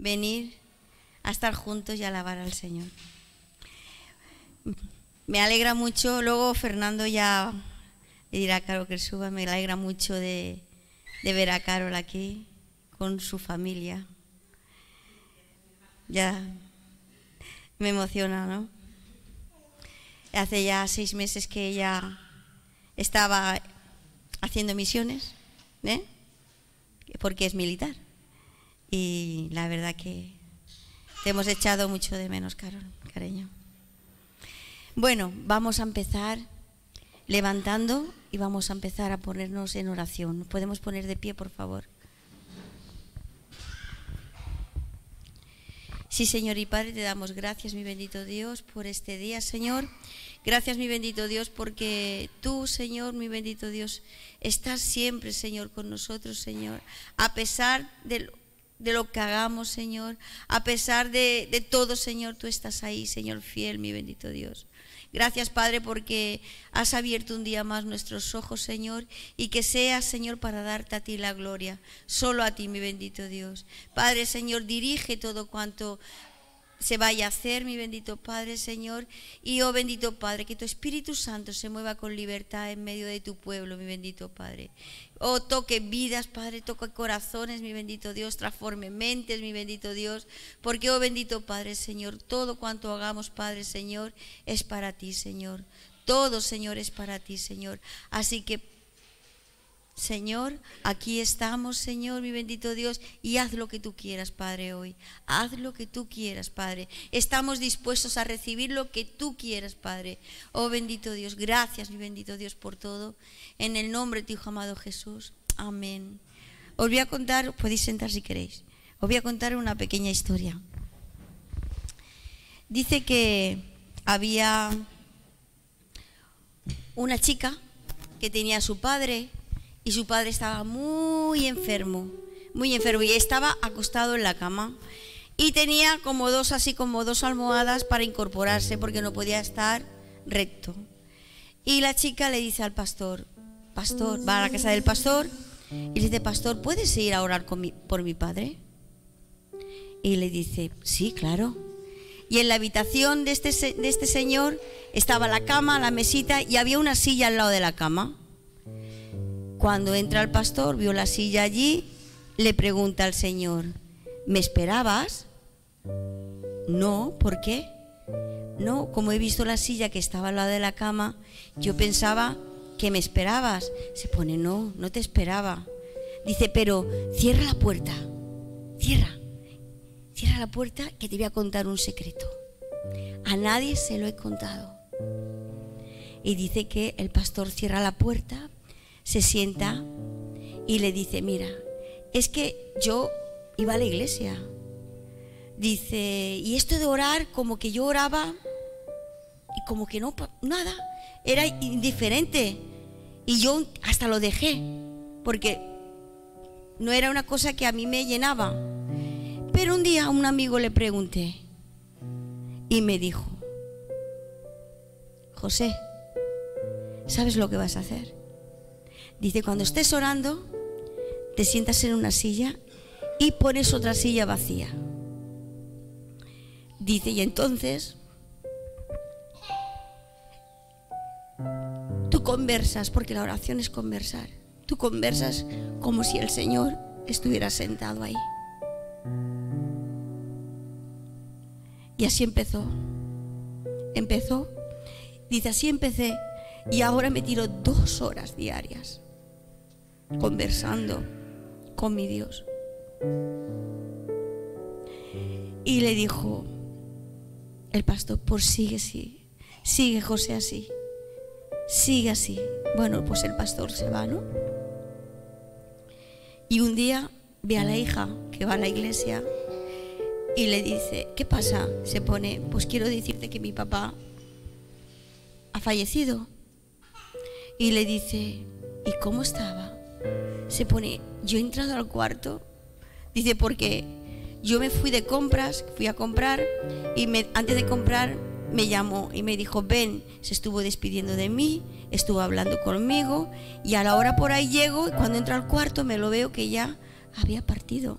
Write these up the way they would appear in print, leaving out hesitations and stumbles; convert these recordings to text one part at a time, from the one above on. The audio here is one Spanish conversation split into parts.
venir a estar juntos y alabar al Señor. Me alegra mucho, luego Fernando ya le dirá a Carol que suba, me alegra mucho de ver a Carol aquí con su familia. Ya me emociona, ¿no? Hace ya 6 meses que ella estaba haciendo misiones, porque es militar. Y la verdad que te hemos echado mucho de menos, Carol, cariño. Bueno, vamos a empezar levantando y vamos a empezar a ponernos en oración. ¿Nos podemos poner de pie, por favor? Sí, Señor y Padre, te damos gracias, mi bendito Dios, por este día, Señor. Gracias, mi bendito Dios, porque tú, Señor, mi bendito Dios, estás siempre, Señor, con nosotros, Señor. A pesar de lo que hagamos, Señor, a pesar de todo, Señor, tú estás ahí, Señor fiel, mi bendito Dios. Gracias, Padre, porque has abierto un día más nuestros ojos, Señor, y que seas, Señor, para darte a ti la gloria, solo a ti, mi bendito Dios. Padre, Señor, dirige todo cuanto se vaya a hacer, mi bendito Padre, Señor, y oh bendito Padre, que tu Espíritu Santo se mueva con libertad en medio de tu pueblo, mi bendito Padre. Oh, toque vidas, Padre, toque corazones, mi bendito Dios, transforme mentes, mi bendito Dios, porque oh bendito Padre, Señor, todo cuanto hagamos, Padre, Señor, es para ti, Señor. Todo, Señor, es para ti, Señor. Así que, Señor, aquí estamos, Señor, mi bendito Dios, y haz lo que tú quieras, Padre, hoy. Haz lo que tú quieras, Padre. Estamos dispuestos a recibir lo que tú quieras, Padre. Oh, bendito Dios, gracias, mi bendito Dios, por todo. En el nombre de tu Hijo amado Jesús. Amén. Os voy a contar, podéis sentar si queréis. Os voy a contar una pequeña historia. Dice que había una chica que tenía a su padre, y su padre estaba muy enfermo, y estaba acostado en la cama y tenía como dos almohadas para incorporarse porque no podía estar recto. Y la chica le dice al pastor, va a la casa del pastor y le dice, pastor, ¿puedes ir a orar por mi padre? Y le dice, sí, claro. Y en la habitación de este señor estaba la cama, la mesita y había una silla al lado de la cama. Cuando entra el pastor, vio la silla allí, le pregunta al Señor, ¿me esperabas? No, ¿por qué? No, como he visto la silla que estaba al lado de la cama, yo pensaba que me esperabas. Se pone, no te esperaba. Dice, pero cierra la puerta, cierra la puerta que te voy a contar un secreto. A nadie se lo he contado. Y dice que el pastor cierra la puerta, se sienta y le dice, mira, es que yo iba a la iglesia. Dice, y esto de orar, como que yo oraba y como que no, nada, era indiferente. Y yo hasta lo dejé, porque no era una cosa que a mí me llenaba. Pero un día a un amigo le pregunté y me dijo, José, ¿sabes lo que vas a hacer? Dice, cuando estés orando, te sientas en una silla y pones otra silla vacía. Dice, y entonces tú conversas, porque la oración es conversar. Tú conversas como si el Señor estuviera sentado ahí. Y así empezó. Dice, así empecé y ahora me tiro 2 horas diarias conversando con mi Dios. Y le dijo el pastor, pues sigue así, sigue José así, sigue así. Bueno, pues el pastor se va, ¿no? Y un día ve a la hija que va a la iglesia y le dice, ¿qué pasa? Se pone, pues quiero decirte que mi papá ha fallecido. Y le dice, ¿y cómo estaba? Se pone, yo he entrado al cuarto, dice, porque yo me fui de compras, fui a comprar y antes de comprar me llamó y me dijo, ven, se estuvo despidiendo de mí, estuvo hablando conmigo y a la hora por ahí llego y cuando entro al cuarto me lo veo que ya había partido.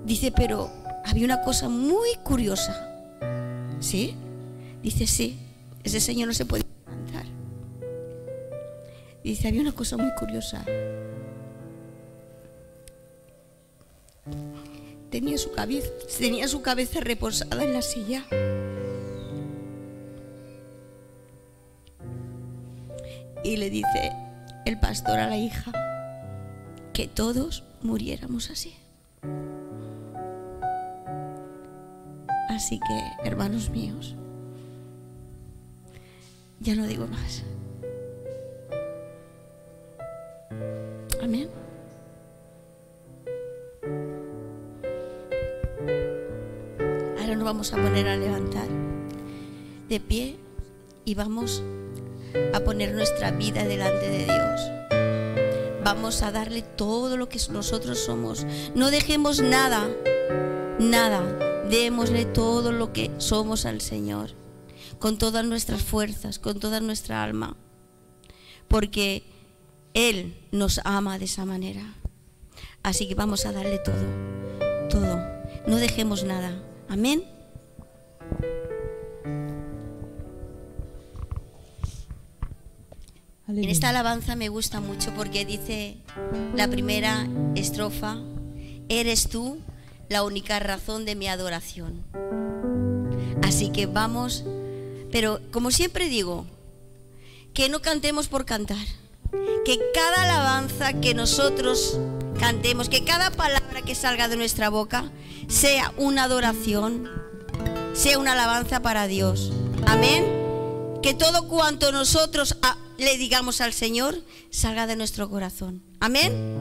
Dice, pero había una cosa muy curiosa. ¿Sí? Dice, sí, ese señor no se podía levantar. Dice, había una cosa muy curiosa. Tenía su cabeza reposada en la silla. Y le dice el pastor a la hija que todos muriéramos así. Así que, hermanos míos, ya no digo más. Amén. Ahora nos vamos a poner a levantar de pie y vamos a poner nuestra vida delante de Dios. Vamos a darle todo lo que nosotros somos. No dejemos nada, nada. Démosle todo lo que somos al Señor, con todas nuestras fuerzas, con toda nuestra alma, porque Él nos ama de esa manera. Así que vamos a darle todo, todo. No dejemos nada. Amén. En esta alabanza me gusta mucho porque dice la primera estrofa: eres tú la única razón de mi adoración. Así que vamos, pero como siempre digo, que no cantemos por cantar, que cada alabanza que nosotros cantemos, que cada palabra que salga de nuestra boca sea una adoración, sea una alabanza para Dios. Amén. Que todo cuanto nosotros le digamos al Señor salga de nuestro corazón. Amén.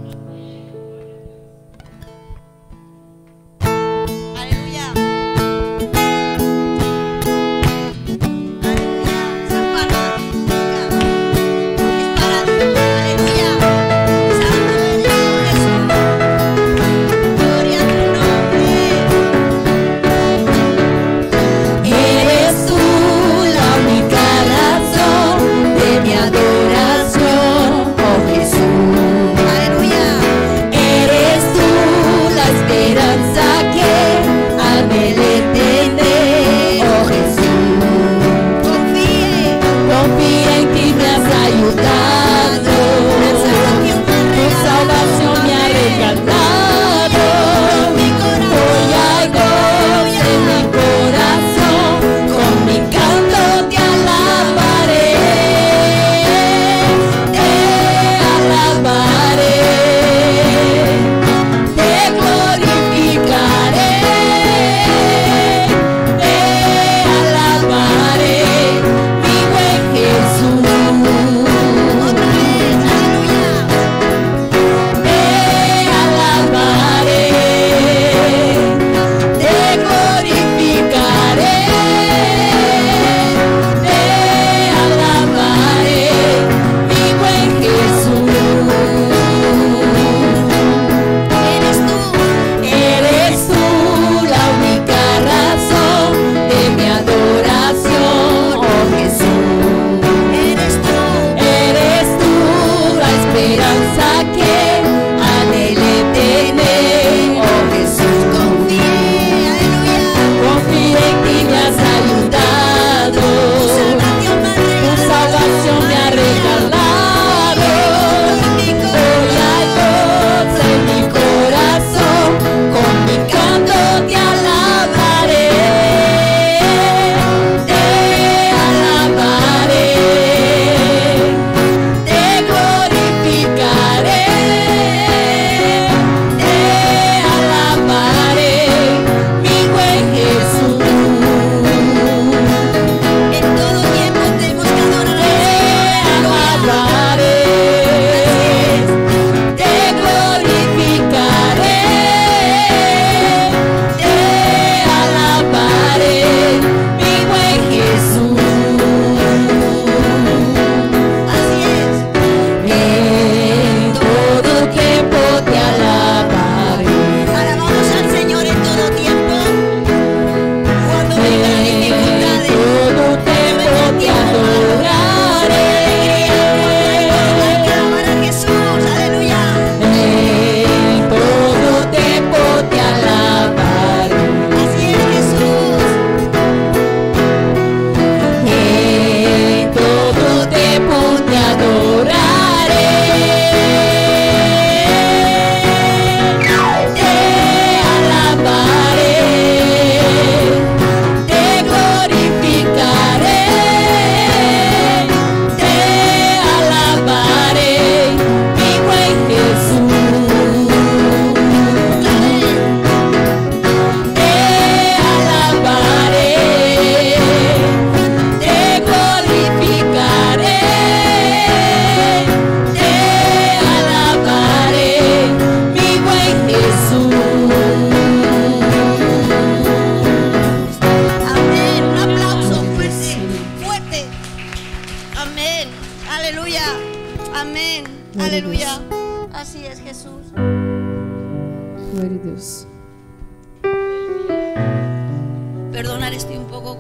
Adoración, oh Jesús.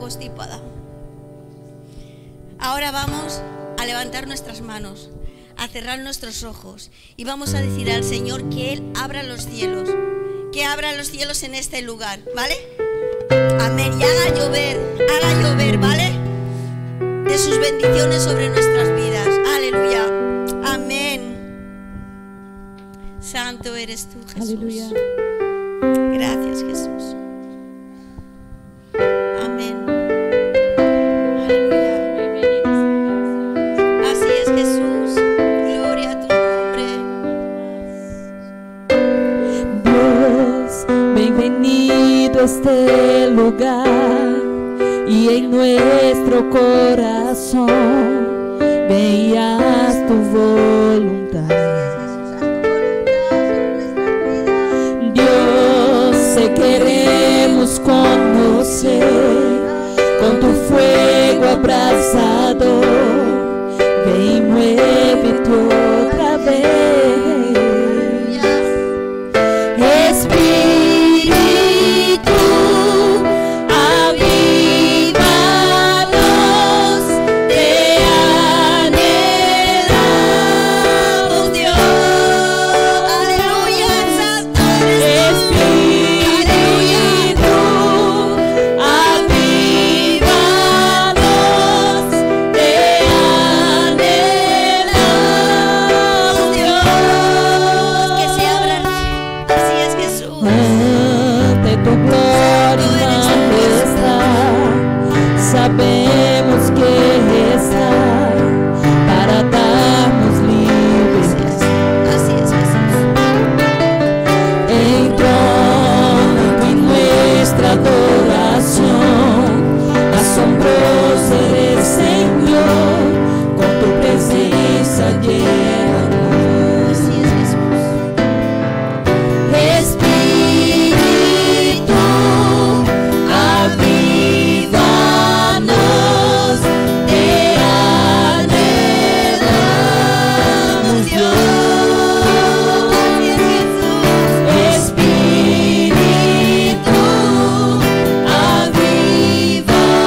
costipada. Ahora vamos a levantar nuestras manos, a cerrar nuestros ojos y vamos a decir al Señor que Él abra los cielos, que abra los cielos en este lugar, ¿vale? Amén. Y haga llover, ¿vale? De sus bendiciones sobre nuestras vidas. Aleluya. Amén. Santo eres tú, Jesús. Aleluya. Gracias, Jesús. Amén. Así es, Jesús. Gloria a tu nombre. Dios, bienvenido a este lugar y en nuestro corazón veías tu voluntad. Dios, te queremos conocer con tu fuego abrasador. Ven y muévete otra vez. Espíritu, avívanos, te anhelamos, Dios. Aleluya, santo eres Espíritu, avívanos, te anhelamos, Dios. que se abra. Así es, Jesús. Ante tu gloria y majestad, sabemos que estás para darnos libertad. Así es, Jesús. Entrona en nuestra adoración, asombroso eres, Señor, con tu presencia llévanos. Así es, Jesús. Espíritu, avívanos, te anhelamos, Dios. Así es, Jesús. Espíritu,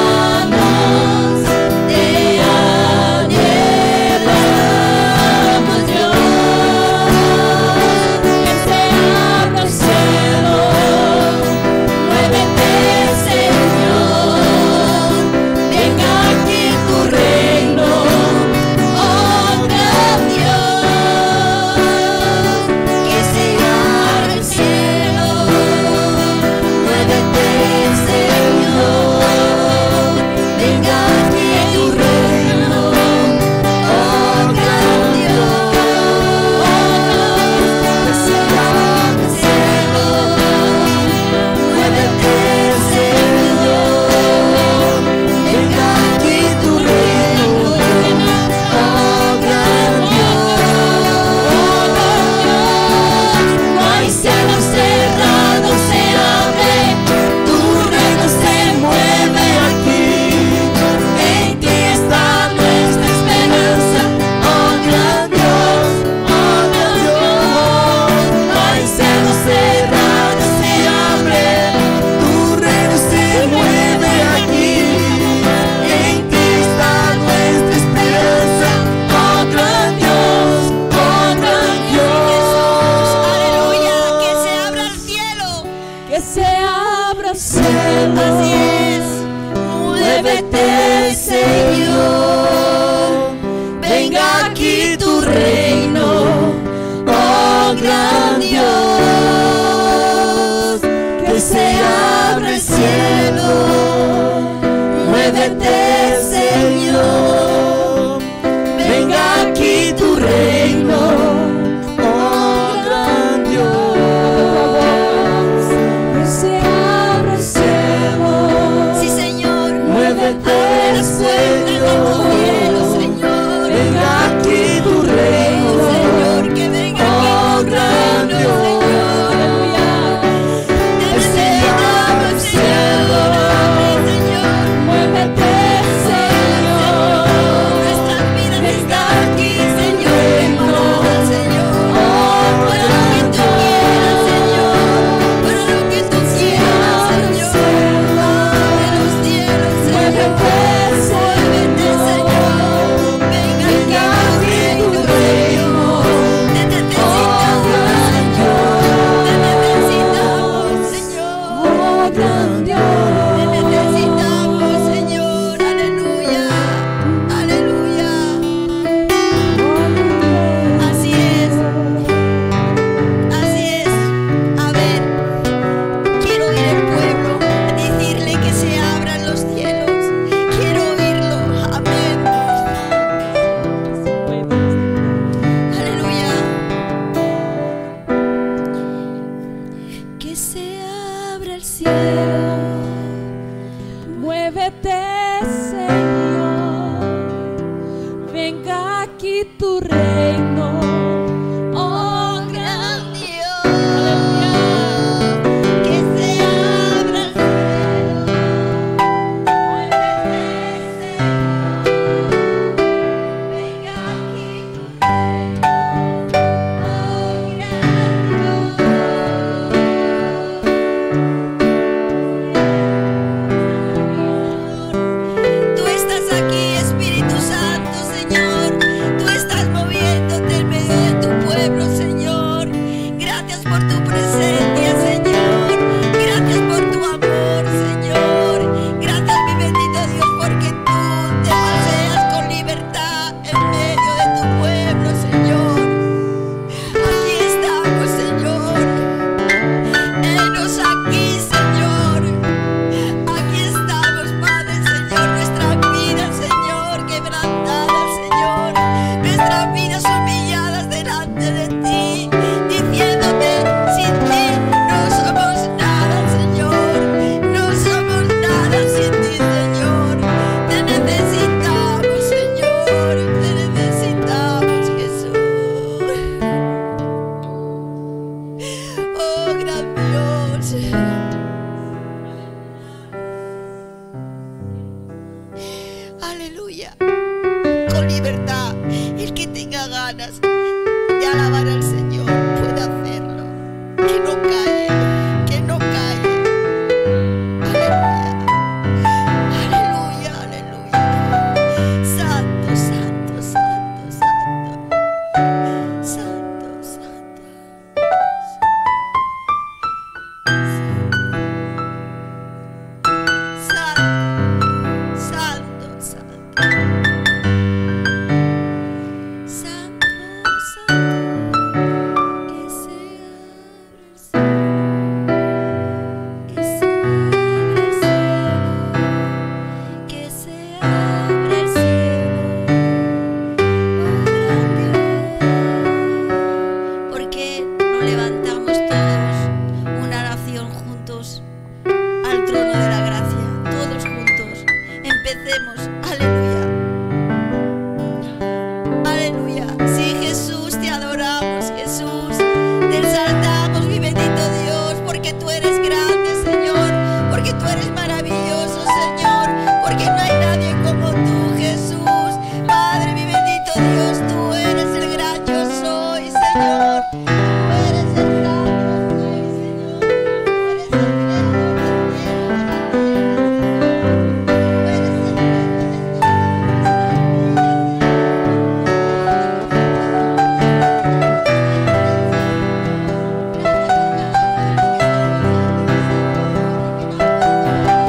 avívanos, te anhelamos, Dios. Que se abra el cielo, muévete, Señor, venga aquí tu reino, oh gran Dios. Que se abra el cielo. Muévete, Señor, venga aquí tu reino, oh gran Dios. Que se abra el cielo, muévete, Señor, venga aquí tu reino, oh gran Dios. No hay cielos cerrados, se abre, tu reino se mueve aquí. En ti está nuestra esperanza, oh gran Dios, oh gran Dios. No hay cielos cerrados, se abre, tu reino se mueve aquí. En ti está nuestra esperanza, oh gran Dios, oh gran Dios. Aleluya. Que se abra el cielo. Que se abra el cielo. Así es. Muévete, Señor, venga aquí tu reino, oh gran Dios. Que se abra el cielo, muévete, Señor, venga aquí tu reino, oh gran Dios. Que se abra el cielo. Sí, Señor. Muévete, Abre las puertas de tu cielo, Señor. venga aquí tu reino, abre el cielo, muévete, Señor, venga aquí tu reino, oh gran Dios, que se abra el cielo, muévete, Señor, venga aquí tu reino, oh gran Tú estás aquí, Espíritu Santo, Señor. Tú estás moviéndote en medio de tu pueblo, Señor. Gracias por tu presencia, Señor. Gracias por tu amor, Señor. Gracias, mi bendito Dios, porque tú te paseas con libertad en medio de tu pueblo, Señor. Aquí estamos, Señor. Henos aquí, Señor. Aquí estamos, Padre, Señor, nuestras vidas, Señor, quebrantadas, Señor, nuestras vidas humilladas delante de ti, diciéndote, sin ti no somos nada, Señor, no somos nada sin ti, Señor, te necesitamos, Señor, te necesitamos, Jesús. Oh, gran Dios. Aleluya. Con libertad, el que tenga ganas de alabar al Señor puede hacerlo. Que no calle, que no calle. Aleluya. Aleluya, aleluya. Santo, santo, santo, santo. Santo, santo. Santo, santo, santo. Santo, santo, que se abra el cielo, oh gran Dios. ¿Por qué no levantamos todos una oración juntos al trono de la gracia? Todos juntos, empecemos, aleluya. Aleluya. Sí, Jesús, te adoramos, Jesús. Te exaltamos, mi bendito Dios, porque tú eres grande, Señor. Porque tú eres maravilloso, Señor. Porque no hay nadie como tú, Jesús. Padre, mi bendito Dios, tú eres el gran yo soy, Señor. Tú eres el gran yo soy, Señor. Tú eres el creador del cielo, de la tierra, Señor. Tú eres el rey de todas nuestras vidas, Señor.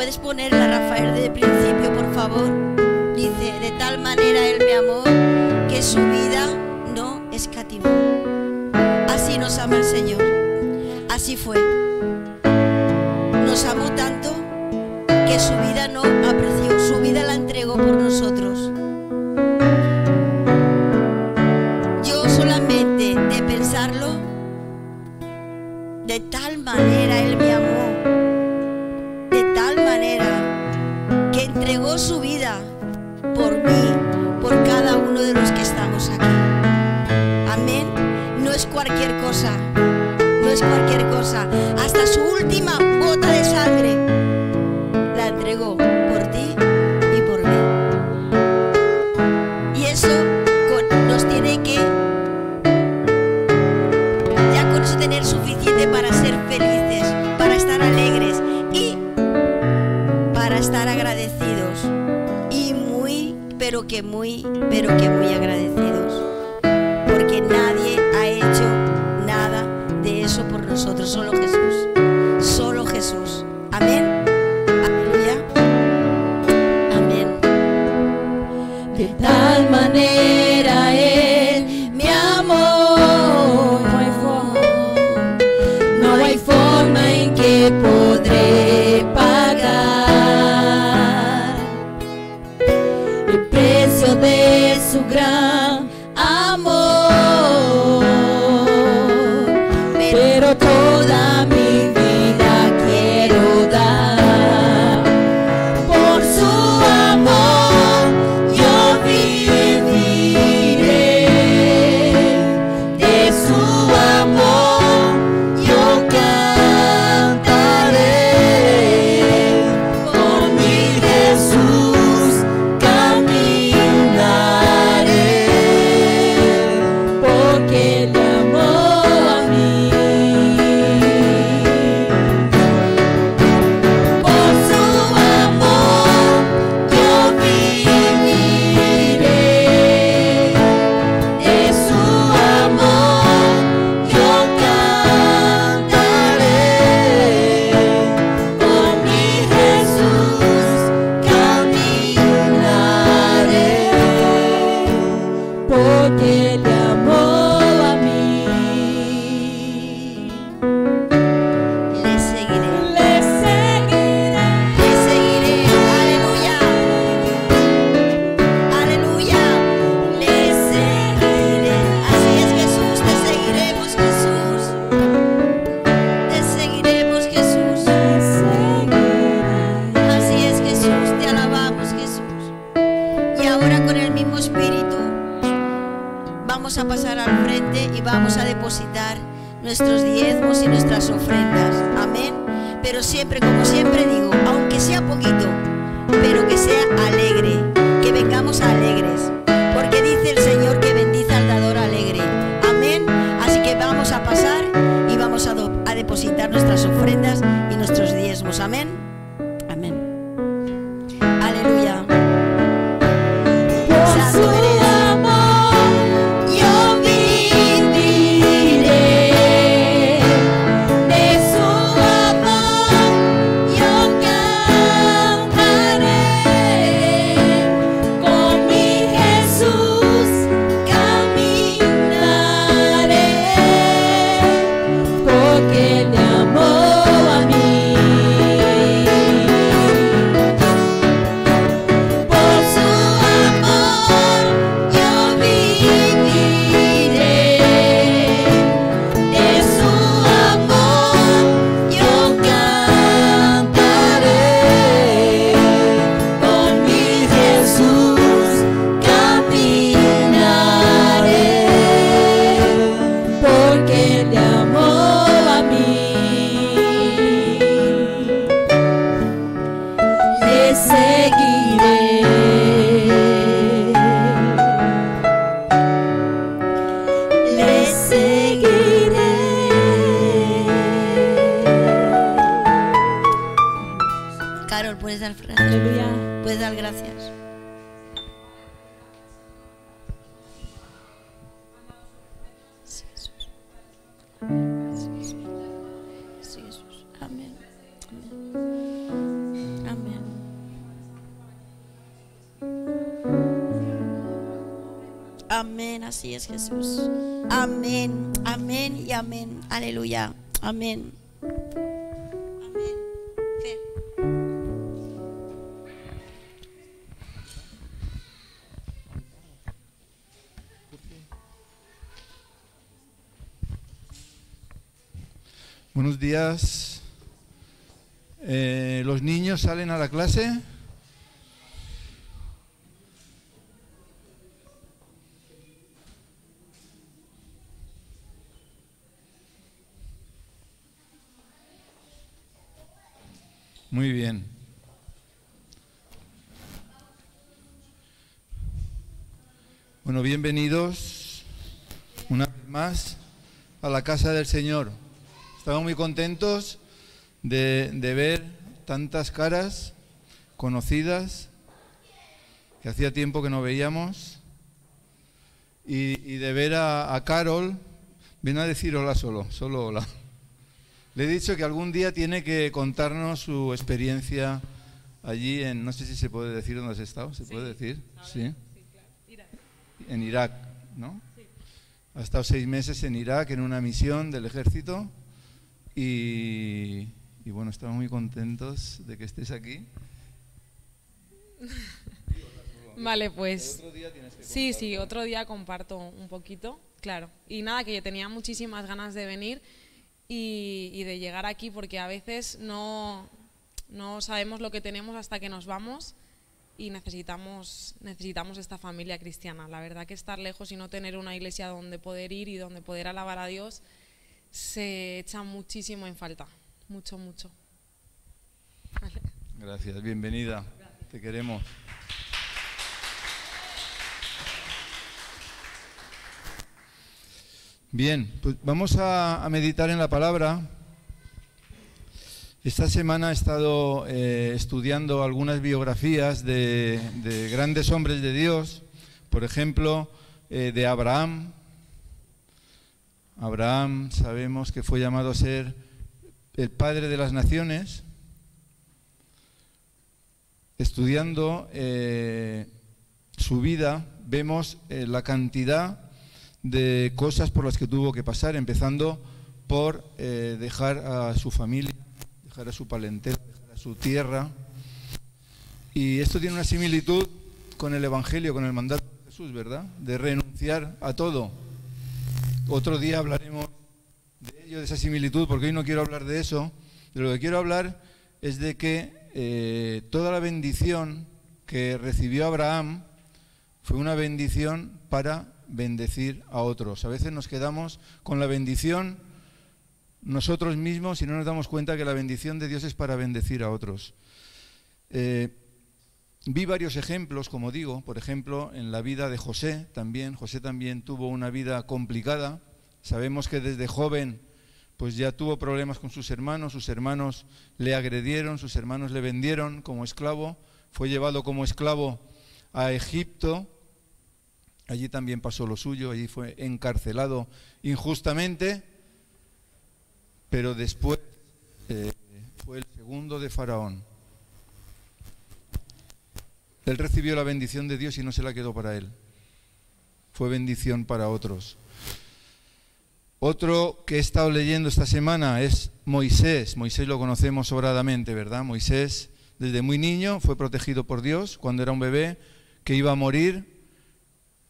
¿Puedes ponerla, Rafael, de principio, por favor? Dice, de tal manera Él me amó que su vida no escatimó. Así nos ama el Señor. Así fue. Nos amó tanto que su vida no apreció. Su vida la entregó por nosotros. Yo solamente de pensarlo, de tal manera Él me amó, de tal manera que entregó su vida por mí, por cada uno de los que estamos aquí. Amén. No es cualquier cosa, no es cualquier cosa. Hasta su última gota de sangre la entregó por ti y por mí. Y eso nos tiene que, ya con eso, tener suficiente para ser felices, para estar alegres y para estar agradecidos. Y muy, pero que muy agradecidos. Porque nadie ha hecho nada de eso por nosotros, solo Jesús. Solo Jesús. Amén. Aleluya. Amén. De tal manera Él me amó. No hay forma en que podré pagar el precio de su gran amor. Pero toda mi vida quiero dar por su amor. Yo viviré de su amor. Yo cantaré por mi Jesús. Caminaré porque le amó a mí. Por su amor yo viviré, de su amor yo cantaré, por mi Jesús caminaré, porque le amó a mí. Le seguiré. Le seguiré. Le seguiré. Aleluya. Aleluya. Le seguiré. Así es, Jesús. Te seguiremos, Jesús. Te seguiremos, Jesús. Así es, Jesús. Te alabamos, Jesús. Y ahora, con el mismo espíritu, vamos a pasar al frente y vamos a depositar nuestros diezmos y nuestras ofrendas. Amén. Pero siempre, como siempre digo, aunque sea poquito, pero que sea alegre, que vengamos alegres, porque dice el Señor que bendice al dador alegre. Amén. Así que vamos a pasar y vamos a depositar nuestras ofrendas y nuestros diezmos. Amén. Amén. Aleluya. Por Santo su eres. amor yo viviré, de su amor yo cantaré, con mi Jesús caminaré, porque le amó a mí. Por su amor yo viviré, de su amor yo cantaré, con mi Jesús caminaré, porque le amó a mí. Le seguiré. Le seguiré. Carol, ¿puedes dar gracias? Aleluya. ¿Puedes dar gracias? Sí, Jesús. Sí, Jesús. Amén. Amén. Amén. Amén, así es, Jesús. Amén, amén y amén. Aleluya, amén. Amén. Fe. Buenos días. ¿Los niños salen a la clase? Muy bien. Bueno, bienvenidos una vez más a la casa del Señor. Estamos muy contentos de ver tantas caras conocidas que hacía tiempo que no veíamos y de ver a Carol. Viene a decir hola solo hola. Le he dicho que algún día tiene que contarnos su experiencia allí en, no sé si se puede decir dónde has estado, ¿se puede decir? Sí. Irak. En Irak, ¿no? Sí. Ha estado 6 meses en Irak en una misión del ejército y bueno, estamos muy contentos de que estés aquí. Vale, pues Otro día tienes que sí, contarlo. otro día comparto un poquito, claro. Y nada, que yo tenía muchísimas ganas de venir y de llegar aquí, porque a veces no sabemos lo que tenemos hasta que nos vamos y necesitamos esta familia cristiana. La verdad que estar lejos y no tener una iglesia donde poder ir y donde poder alabar a Dios se echa muchísimo en falta, mucho. Vale. Gracias, bienvenida. Te queremos. Bien, pues vamos a meditar en la palabra. Esta semana he estado estudiando algunas biografías de grandes hombres de Dios, por ejemplo, de Abraham. Abraham sabemos que fue llamado a ser el padre de las naciones. Estudiando su vida vemos la cantidad de cosas por las que tuvo que pasar, empezando por dejar a su familia, dejar a su parentela, dejar a su tierra. Y esto tiene una similitud con el Evangelio, con el mandato de Jesús, ¿verdad? De renunciar a todo. Otro día hablaremos de ello, de esa similitud, porque hoy no quiero hablar de eso. De lo que quiero hablar es de que toda la bendición que recibió Abraham fue una bendición para bendecir a otros. A veces nos quedamos con la bendición nosotros mismos y no nos damos cuenta que la bendición de Dios es para bendecir a otros. Vi varios ejemplos, como digo, por ejemplo, en la vida de José también. José también tuvo una vida complicada. Sabemos que desde joven pues ya tuvo problemas con sus hermanos le agredieron, sus hermanos le vendieron como esclavo, fue llevado como esclavo a Egipto. Allí también pasó lo suyo, allí fue encarcelado injustamente, pero después fue el segundo de Faraón. Él recibió la bendición de Dios y no se la quedó para él. Fue bendición para otros. Otro que he estado leyendo esta semana es Moisés. Moisés lo conocemos sobradamente, ¿verdad? Moisés desde muy niño fue protegido por Dios. Cuando era un bebé que iba a morir,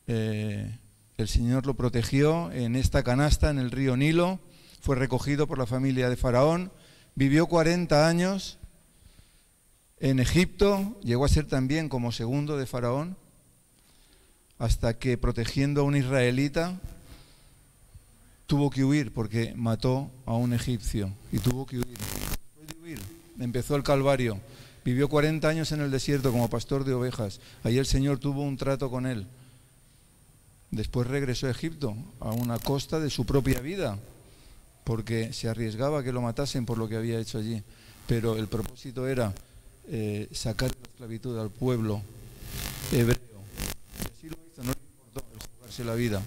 el Señor lo protegió en esta canasta en el río Nilo. Fue recogido por la familia de Faraón. Vivió 40 años en Egipto. Llegó a ser también como segundo de Faraón, hasta que protegiendo a un israelita tuvo que huir porque mató a un egipcio y tuvo que huir. Después de huir, empezó el Calvario. Vivió 40 años en el desierto como pastor de ovejas. Ahí el Señor tuvo un trato con él. Después regresó a Egipto a una costa de su propia vida, porque se arriesgaba a que lo matasen por lo que había hecho allí. Pero el propósito era sacar de la esclavitud al pueblo hebreo. Y así lo hizo, no le importó el jugarse la vida.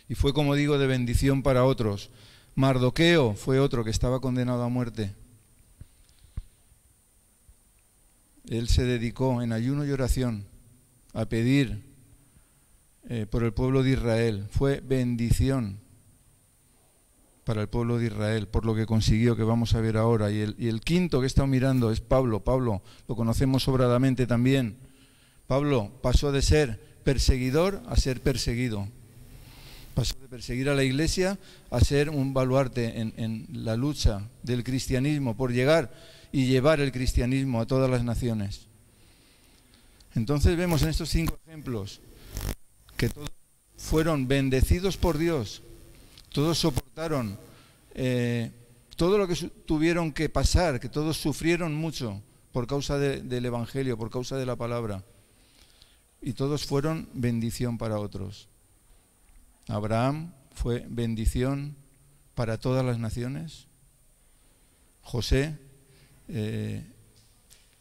Y fue, como digo, de bendición para otros. Mardoqueo fue otro que estaba condenado a muerte. Él se dedicó en ayuno y oración a pedir por el pueblo de Israel. Fue bendición para el pueblo de Israel, por lo que consiguió, que vamos a ver ahora. Y el quinto que he estado mirando es Pablo. Pablo lo conocemos sobradamente también. Pablo pasó de ser perseguidor a ser perseguido. Pasó de perseguir a la iglesia a ser un baluarte en la lucha del cristianismo por llegar y llevar el cristianismo a todas las naciones. Entonces vemos en estos 5 ejemplos que todos fueron bendecidos por Dios, todos soportaron todo lo que tuvieron que pasar, que todos sufrieron mucho por causa del Evangelio, por causa de la palabra, y todos fueron bendición para otros. Abraham fue bendición para todas las naciones. José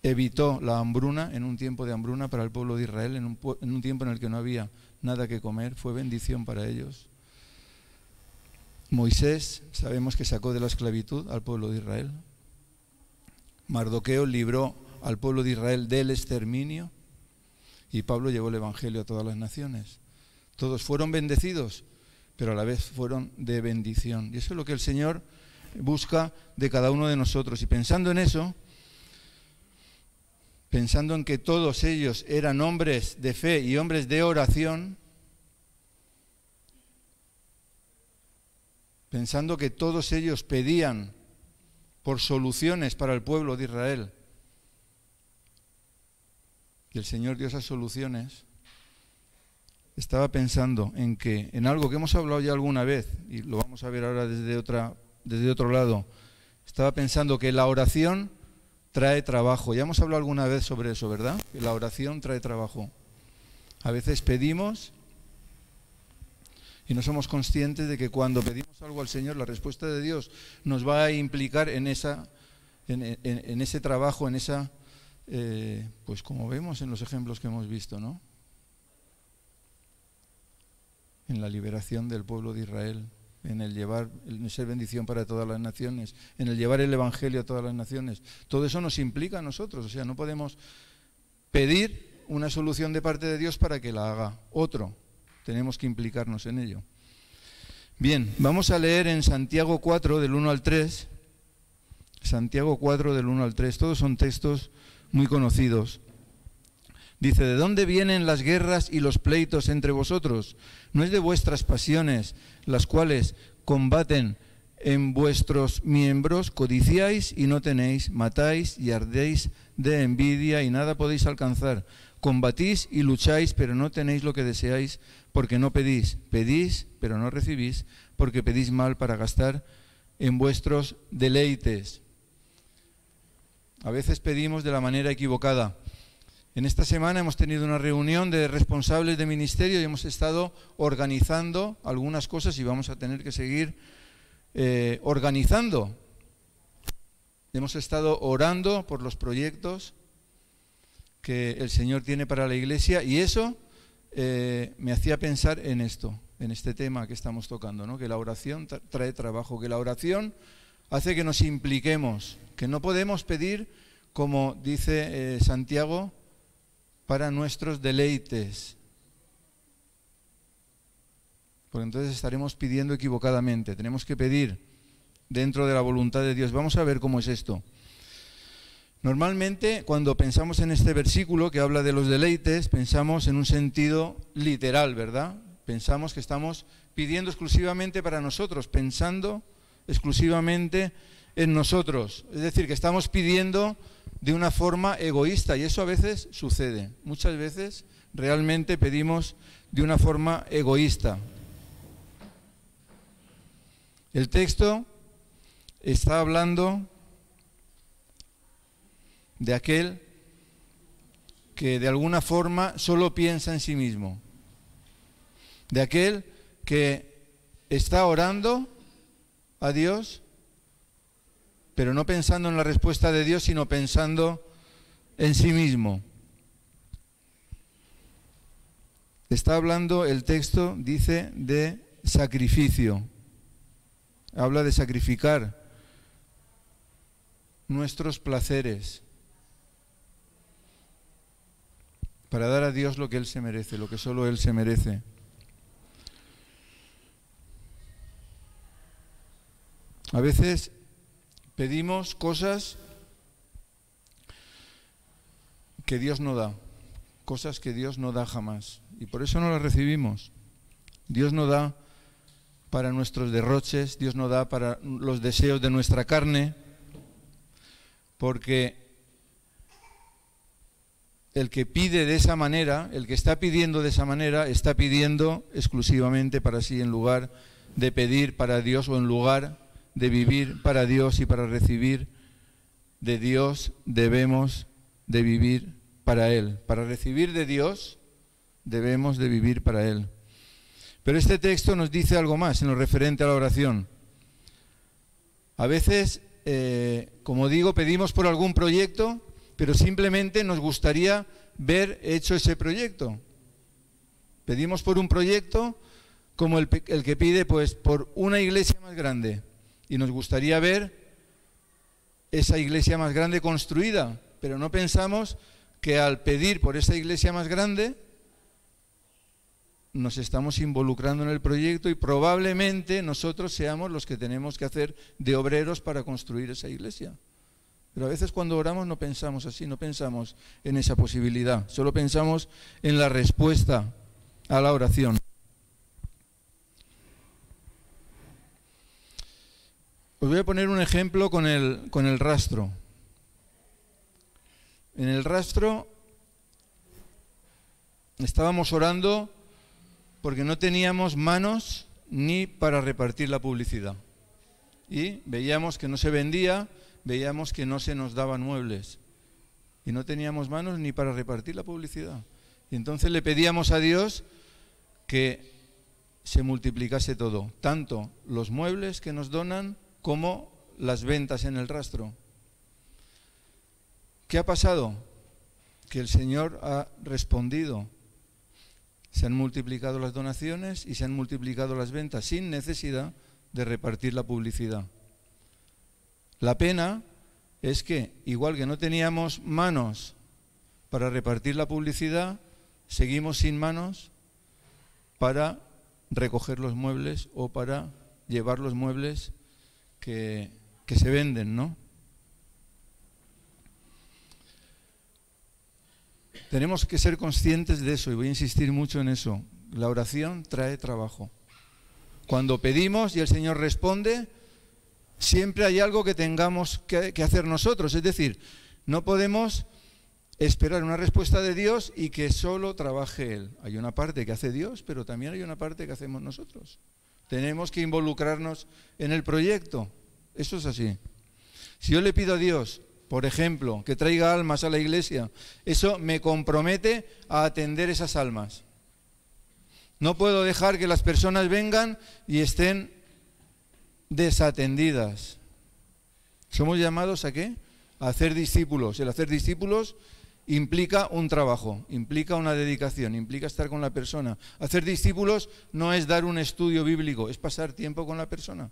evitó la hambruna en un tiempo de hambruna para el pueblo de Israel, en un tiempo en el que no había nada que comer, fue bendición para ellos. Moisés, sabemos que sacó de la esclavitud al pueblo de Israel. Mardoqueo libró al pueblo de Israel del exterminio, y Pablo llevó el Evangelio a todas las naciones. Todos fueron bendecidos, pero a la vez fueron de bendición. Y eso es lo que el Señor busca de cada uno de nosotros. Y pensando en eso, pensando en que todos ellos eran hombres de fe y hombres de oración, pensando que todos ellos pedían por soluciones para el pueblo de Israel, y el Señor dio esas soluciones, estaba pensando en algo que hemos hablado ya alguna vez, y lo vamos a ver ahora desde otro lado. Estaba pensando que la oración trae trabajo. Ya hemos hablado alguna vez sobre eso, ¿verdad? Que la oración trae trabajo. A veces pedimos y no somos conscientes de que cuando pedimos algo al Señor, la respuesta de Dios nos va a implicar en ese trabajo, en esa, pues como vemos en los ejemplos que hemos visto, ¿no? En la liberación del pueblo de Israel, en el ser bendición para todas las naciones, en el llevar el Evangelio a todas las naciones. Todo eso nos implica a nosotros. O sea, no podemos pedir una solución de parte de Dios para que la haga otro. Tenemos que implicarnos en ello. Bien, vamos a leer en Santiago 4, del 1 al 3. Santiago 4, del 1 al 3. Todos son textos muy conocidos. Dice: ¿de dónde vienen las guerras y los pleitos entre vosotros? ¿No es de vuestras pasiones, las cuales combaten en vuestros miembros? Codiciáis y no tenéis, matáis y ardéis de envidia y nada podéis alcanzar. Combatís y lucháis, pero no tenéis lo que deseáis, porque no pedís. Pedís, pero no recibís, porque pedís mal para gastar en vuestros deleites. A veces pedimos de la manera equivocada. En esta semana hemos tenido una reunión de responsables de ministerio y hemos estado organizando algunas cosas y vamos a tener que seguir organizando. Hemos estado orando por los proyectos que el Señor tiene para la iglesia, y eso me hacía pensar en esto, en este tema que estamos tocando, ¿no? Que la oración trae trabajo, que la oración hace que nos impliquemos, que no podemos pedir, como dice Santiago, para nuestros deleites, porque entonces estaremos pidiendo equivocadamente. Tenemos que pedir dentro de la voluntad de Dios. Vamos a ver cómo es esto. Normalmente, cuando pensamos en este versículo que habla de los deleites, pensamos en un sentido literal, ¿verdad? Pensamos que estamos pidiendo exclusivamente para nosotros, pensando exclusivamente en nosotros. Es decir, que estamos pidiendo de una forma egoísta, y eso a veces sucede. Muchas veces realmente pedimos de una forma egoísta. El texto está hablando de aquel que de alguna forma solo piensa en sí mismo, de aquel que está orando a Dios, pero no pensando en la respuesta de Dios, sino pensando en sí mismo. Está hablando, el texto dice, de sacrificio. Habla de sacrificar nuestros placeres para dar a Dios lo que Él se merece, lo que solo Él se merece. A veces pedimos cosas que Dios no da, cosas que Dios no da jamás, y por eso no las recibimos. Dios no da para nuestros derroches, Dios no da para los deseos de nuestra carne, porque el que pide de esa manera, el que está pidiendo de esa manera, está pidiendo exclusivamente para sí, en lugar de pedir para Dios, o en lugar de vivir para Dios y para recibir de Dios, debemos de vivir para Él. Para recibir de Dios, debemos de vivir para Él. Pero este texto nos dice algo más en lo referente a la oración. A veces, como digo, pedimos por algún proyecto, pero simplemente nos gustaría ver hecho ese proyecto. Pedimos por un proyecto como el que pide pues por una iglesia más grande, y nos gustaría ver esa iglesia más grande construida, pero no pensamos que al pedir por esa iglesia más grande nos estamos involucrando en el proyecto, y probablemente nosotros seamos los que tenemos que hacer de obreros para construir esa iglesia. Pero a veces cuando oramos no pensamos así, no pensamos en esa posibilidad, solo pensamos en la respuesta a la oración. Os voy a poner un ejemplo con el rastro. En el rastro estábamos orando porque no teníamos manos ni para repartir la publicidad. Y veíamos que no se vendía, veíamos que no se nos daban muebles. Y no teníamos manos ni para repartir la publicidad. Y entonces le pedíamos a Dios que se multiplicase todo, tanto los muebles que nos donan como las ventas en el rastro. ¿Qué ha pasado? Que el Señor ha respondido. Se han multiplicado las donaciones y se han multiplicado las ventas sin necesidad de repartir la publicidad. La pena es que, igual que no teníamos manos para repartir la publicidad, seguimos sin manos para recoger los muebles o para llevar los muebles que se venden, ¿no? Tenemos que ser conscientes de eso, y voy a insistir mucho en eso. La oración trae trabajo. Cuando pedimos y el Señor responde, siempre hay algo que tengamos que hacer nosotros. Es decir, no podemos esperar una respuesta de Dios y que solo trabaje Él. Hay una parte que hace Dios, pero también hay una parte que hacemos nosotros. Tenemos que involucrarnos en el proyecto. Eso es así. Si yo le pido a Dios, por ejemplo, que traiga almas a la iglesia, eso me compromete a atender esas almas. No puedo dejar que las personas vengan y estén desatendidas. Somos llamados ¿a qué? A hacer discípulos. El hacer discípulos implica un trabajo, implica una dedicación, implica estar con la persona. Hacer discípulos no es dar un estudio bíblico, es pasar tiempo con la persona.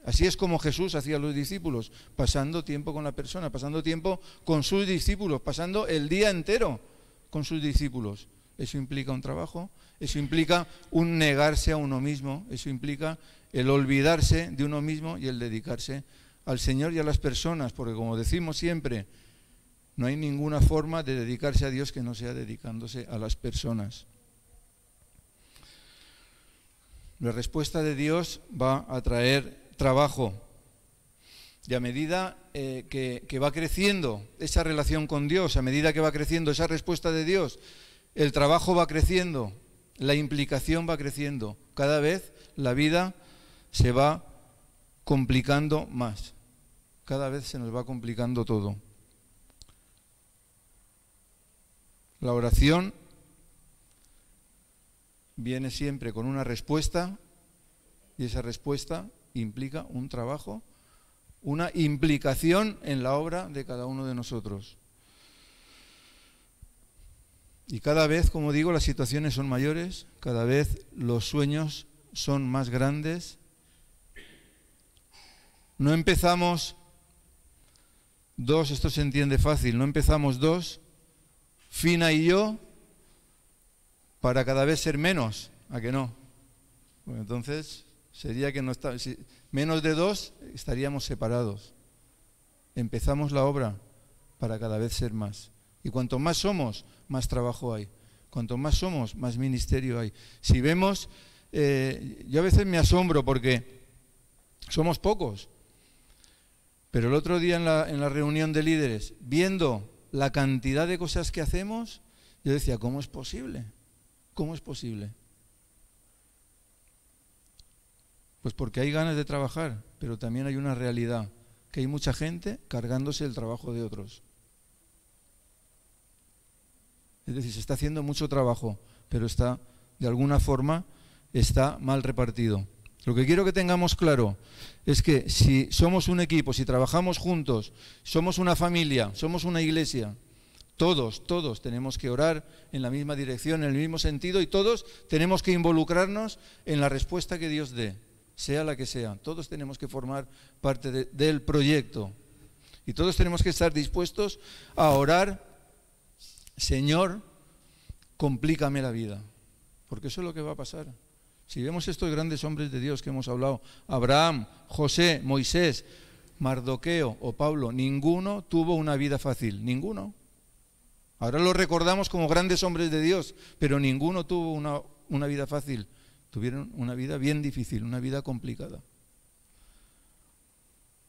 Así es como Jesús hacía a los discípulos, pasando tiempo con la persona, pasando tiempo con sus discípulos, pasando el día entero con sus discípulos. Eso implica un trabajo, eso implica un negarse a uno mismo, eso implica el olvidarse de uno mismo y el dedicarse al Señor y a las personas, porque como decimos siempre, no hay ninguna forma de dedicarse a Dios que no sea dedicándose a las personas. La respuesta de Dios va a traer trabajo, y a medida que va creciendo esa relación con Dios, a medida que va creciendo esa respuesta de Dios, el trabajo va creciendo, la implicación va creciendo. Cada vez la vida se va complicando más, cada vez se nos va complicando todo. La oración viene siempre con una respuesta, y esa respuesta implica un trabajo, una implicación en la obra de cada uno de nosotros. Y cada vez, como digo, las situaciones son mayores, cada vez los sueños son más grandes. No empezamos dos, esto se entiende fácil, no empezamos dos, Fina y yo, para cada vez ser menos, ¿a que no? Bueno, entonces Sería que menos de 2 estaríamos separados. Empezamos la obra para cada vez ser más. Y cuanto más somos, más trabajo hay. Cuanto más somos, más ministerio hay. Si vemos, yo a veces me asombro porque somos pocos. Pero el otro día en la reunión de líderes, viendo la cantidad de cosas que hacemos, yo decía, ¿cómo es posible? ¿Cómo es posible? Pues porque hay ganas de trabajar, pero también hay una realidad, que hay mucha gente cargándose el trabajo de otros. Es decir, se está haciendo mucho trabajo, pero de alguna forma, está mal repartido. Lo que quiero que tengamos claro es que si somos un equipo, si trabajamos juntos, somos una familia, somos una iglesia, todos tenemos que orar en la misma dirección, en el mismo sentido, y todos tenemos que involucrarnos en la respuesta que Dios dé, sea la que sea. Todos tenemos que formar parte del proyecto y todos tenemos que estar dispuestos a orar, Señor, complícame la vida, porque eso es lo que va a pasar. Si vemos estos grandes hombres de Dios que hemos hablado, Abraham, José, Moisés, Mardoqueo o Pablo, ninguno tuvo una vida fácil, ninguno. Ahora los recordamos como grandes hombres de Dios, pero ninguno tuvo una vida fácil. Tuvieron una vida bien difícil, una vida complicada.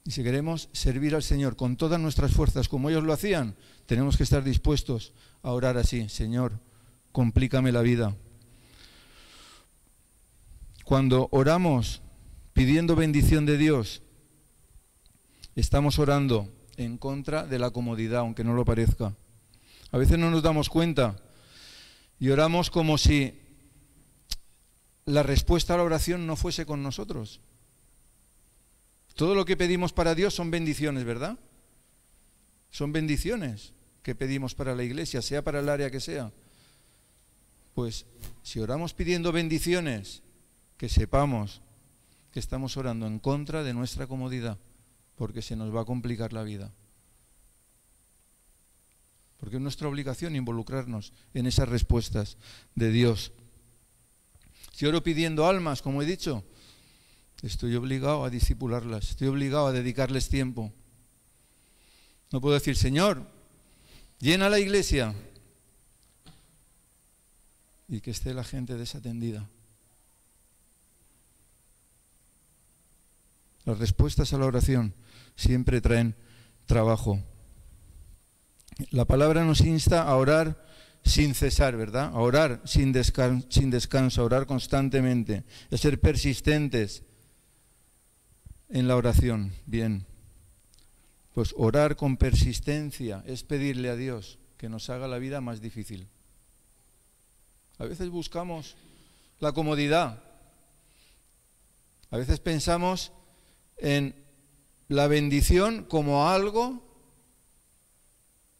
Y si queremos servir al Señor con todas nuestras fuerzas, como ellos lo hacían, tenemos que estar dispuestos a orar así: Señor, complícame la vida. Cuando oramos pidiendo bendición de Dios, estamos orando en contra de la comodidad, aunque no lo parezca. A veces no nos damos cuenta y oramos como si la respuesta a la oración no fuese con nosotros. Todo lo que pedimos para Dios son bendiciones, ¿verdad? Son bendiciones que pedimos para la iglesia, sea para el área que sea. Pues si oramos pidiendo bendiciones, que sepamos que estamos orando en contra de nuestra comodidad, porque se nos va a complicar la vida. Porque es nuestra obligación involucrarnos en esas respuestas de Dios. Si oro pidiendo almas, como he dicho, estoy obligado a discipularlas, estoy obligado a dedicarles tiempo. No puedo decir, Señor, llena la iglesia, y que esté la gente desatendida. Las respuestas a la oración siempre traen trabajo. La palabra nos insta a orar sin cesar, ¿verdad? A orar sin descanso, a orar constantemente, a ser persistentes en la oración. Bien, pues orar con persistencia es pedirle a Dios que nos haga la vida más difícil. A veces buscamos la comodidad, a veces pensamos en la bendición como algo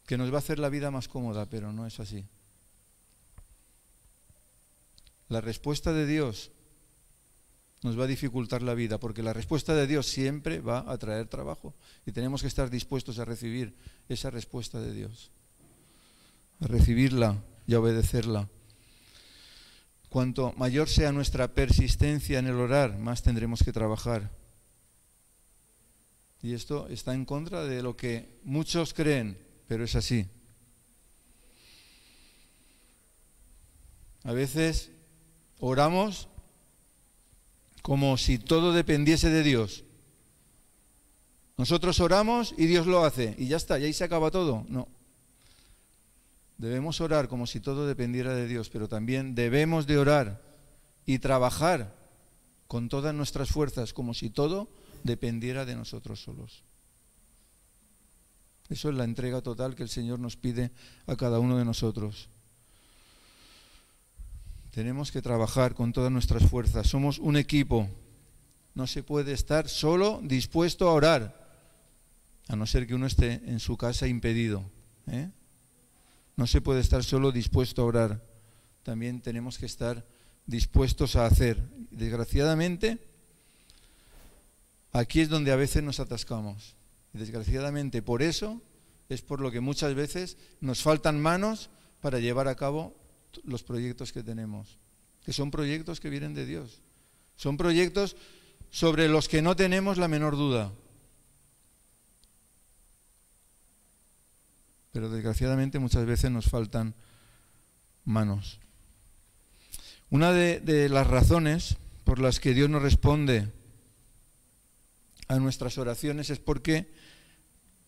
que nos va a hacer la vida más cómoda, pero no es así. La respuesta de Dios nos va a dificultar la vida, porque la respuesta de Dios siempre va a traer trabajo y tenemos que estar dispuestos a recibir esa respuesta de Dios, a recibirla y a obedecerla. Cuanto mayor sea nuestra persistencia en el orar, más tendremos que trabajar. Y esto está en contra de lo que muchos creen, pero es así. A veces oramos como si todo dependiese de Dios. Nosotros oramos y Dios lo hace, y ya está, y ahí se acaba todo. No. Debemos orar como si todo dependiera de Dios, pero también debemos de orar y trabajar con todas nuestras fuerzas como si todo dependiera de nosotros solos. Eso es la entrega total que el Señor nos pide a cada uno de nosotros. Tenemos que trabajar con todas nuestras fuerzas. Somos un equipo. No se puede estar solo dispuesto a orar, a no ser que uno esté en su casa impedido, ¿eh? No se puede estar solo dispuesto a orar. También tenemos que estar dispuestos a hacer. Desgraciadamente, aquí es donde a veces nos atascamos. Y desgraciadamente por eso es por lo que muchas veces nos faltan manos para llevar a cabo los proyectos que tenemos, que son proyectos que vienen de Dios. Son proyectos sobre los que no tenemos la menor duda. Pero desgraciadamente muchas veces nos faltan manos. Una de las razones por las que Dios no responde a nuestras oraciones es porque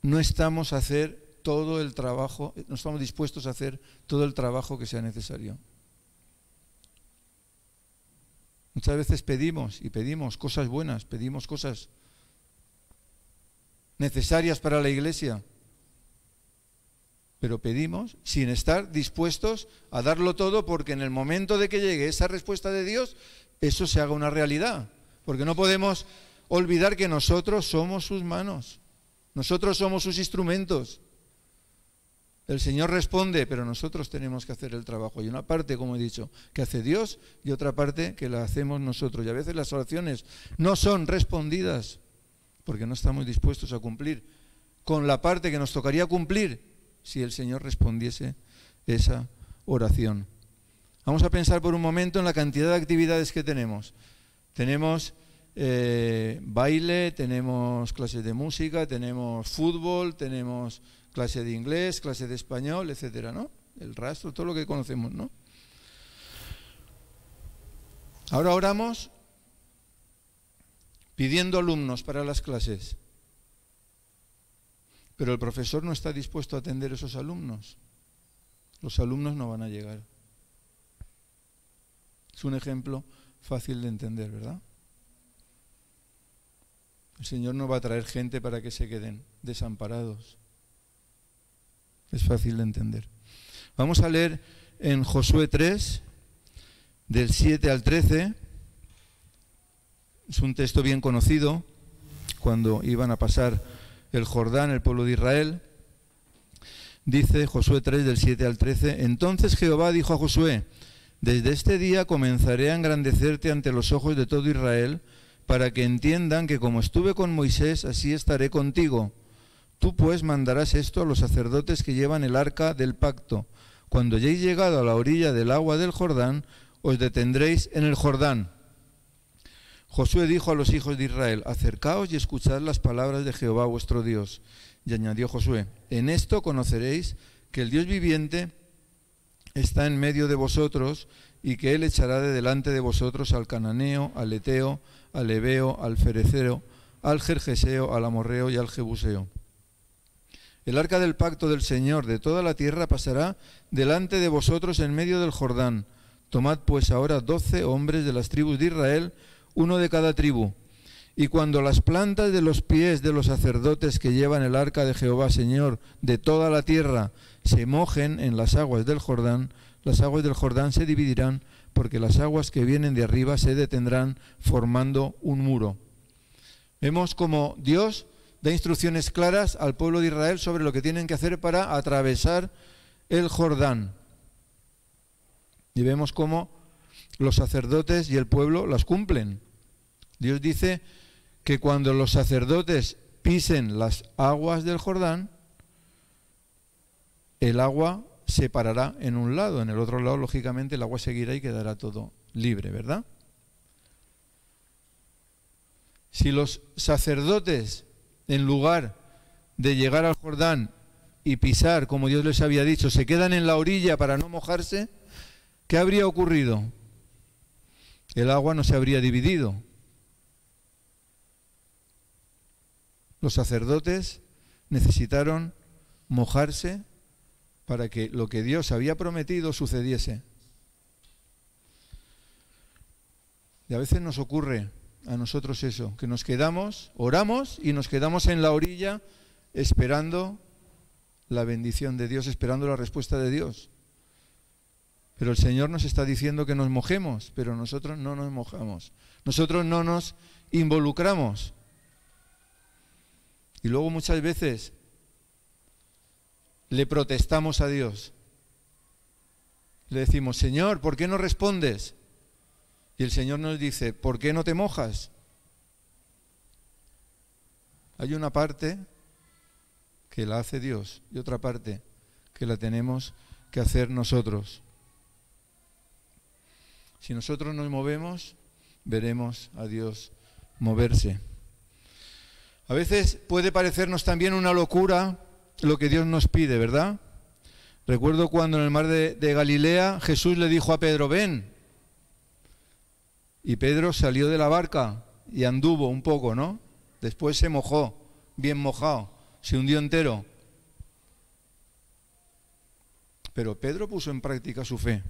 no estamos a hacer todo el trabajo, no estamos dispuestos a hacer todo el trabajo que sea necesario. Muchas veces pedimos cosas buenas, pedimos cosas necesarias para la iglesia, pero pedimos sin estar dispuestos a darlo todo, porque en el momento de que llegue esa respuesta de Dios, eso se haga una realidad. Porque no podemos olvidar que nosotros somos sus manos, nosotros somos sus instrumentos. El Señor responde, pero nosotros tenemos que hacer el trabajo. Y una parte, como he dicho, que hace Dios, y otra parte que la hacemos nosotros. Y a veces las oraciones no son respondidas porque no estamos dispuestos a cumplir con la parte que nos tocaría cumplir si el Señor respondiese esa oración. Vamos a pensar por un momento en la cantidad de actividades que tenemos. Tenemos baile, tenemos clases de música, tenemos fútbol, tenemos clase de inglés, clase de español, etcétera, ¿no? El rastro, todo lo que conocemos, ¿no? Ahora oramos pidiendo alumnos para las clases, pero el profesor no está dispuesto a atender a esos alumnos. Los alumnos no van a llegar. Es un ejemplo fácil de entender, ¿verdad? El Señor no va a traer gente para que se queden desamparados. Es fácil de entender. Vamos a leer en Josué 3, del 7 al 13. Es un texto bien conocido, cuando iban a pasar el Jordán, el pueblo de Israel. Dice Josué 3, del 7 al 13, entonces Jehová dijo a Josué, desde este día comenzaré a engrandecerte ante los ojos de todo Israel, para que entiendan que como estuve con Moisés, así estaré contigo. Tú pues mandarás esto a los sacerdotes que llevan el arca del pacto. Cuando hayáis llegado a la orilla del agua del Jordán, os detendréis en el Jordán. Josué dijo a los hijos de Israel, acercaos y escuchad las palabras de Jehová vuestro Dios. Y añadió Josué, en esto conoceréis que el Dios viviente está en medio de vosotros y que Él echará de delante de vosotros al cananeo, al eteo, al heveo, al fereceo, al gergeseo, al amorreo y al jebuseo. El arca del pacto del Señor de toda la tierra pasará delante de vosotros en medio del Jordán. Tomad pues ahora 12 hombres de las tribus de Israel, uno de cada tribu. Y cuando las plantas de los pies de los sacerdotes que llevan el arca de Jehová, Señor, de toda la tierra, se mojen en las aguas del Jordán se dividirán, porque las aguas que vienen de arriba se detendrán formando un muro. Vemos como Dios da instrucciones claras al pueblo de Israel sobre lo que tienen que hacer para atravesar el Jordán. Y vemos cómo los sacerdotes y el pueblo las cumplen. Dios dice que cuando los sacerdotes pisen las aguas del Jordán, el agua se parará en un lado, en el otro lado, lógicamente, el agua seguirá y quedará todo libre, ¿verdad? Si los sacerdotes, en lugar de llegar al Jordán y pisar, como Dios les había dicho, se quedan en la orilla para no mojarse, ¿qué habría ocurrido? El agua no se habría dividido. Los sacerdotes necesitaron mojarse para que lo que Dios había prometido sucediese. Y a veces nos ocurre a nosotros eso, que nos quedamos, oramos y nos quedamos en la orilla esperando la bendición de Dios, esperando la respuesta de Dios. Pero el Señor nos está diciendo que nos mojemos, pero nosotros no nos mojamos. Nosotros no nos involucramos. Y luego muchas veces le protestamos a Dios. Le decimos, Señor, ¿por qué no respondes? Y el Señor nos dice, ¿por qué no te mojas? Hay una parte que la hace Dios y otra parte que la tenemos que hacer nosotros. Si nosotros nos movemos, veremos a Dios moverse. A veces puede parecernos también una locura lo que Dios nos pide, ¿verdad? Recuerdo cuando en el mar de Galilea Jesús le dijo a Pedro, ven. Y Pedro salió de la barca y anduvo un poco, ¿no? Después se mojó, bien mojado, se hundió entero. Pero Pedro puso en práctica su fe.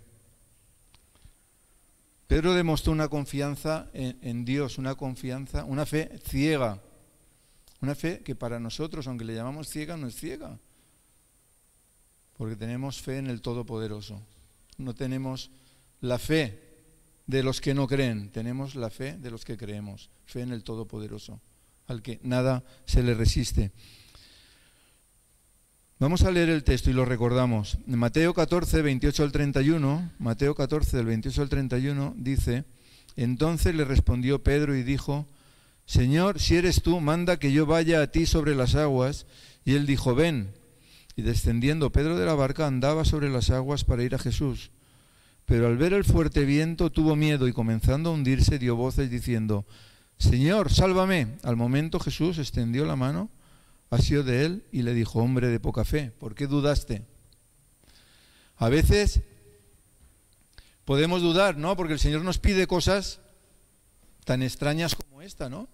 Pedro demostró una confianza en Dios, una confianza, una fe ciega. Una fe que para nosotros, aunque le llamamos ciega, no es ciega. Porque tenemos fe en el Todopoderoso. No tenemos la fe de los que no creen, tenemos la fe de los que creemos. Fe en el Todopoderoso, al que nada se le resiste. Vamos a leer el texto y lo recordamos. En Mateo 14, 28 al 31, Mateo 14, del 28 al 31, dice, entonces le respondió Pedro y dijo, Señor, si eres tú, manda que yo vaya a ti sobre las aguas. Y él dijo, ven. Y descendiendo Pedro de la barca andaba sobre las aguas para ir a Jesús. Pero al ver el fuerte viento tuvo miedo y comenzando a hundirse dio voces diciendo, Señor, sálvame. Al momento Jesús extendió la mano, asió de él y le dijo, hombre de poca fe, ¿por qué dudaste? A veces podemos dudar, ¿no? Porque el Señor nos pide cosas tan extrañas como esta, ¿no?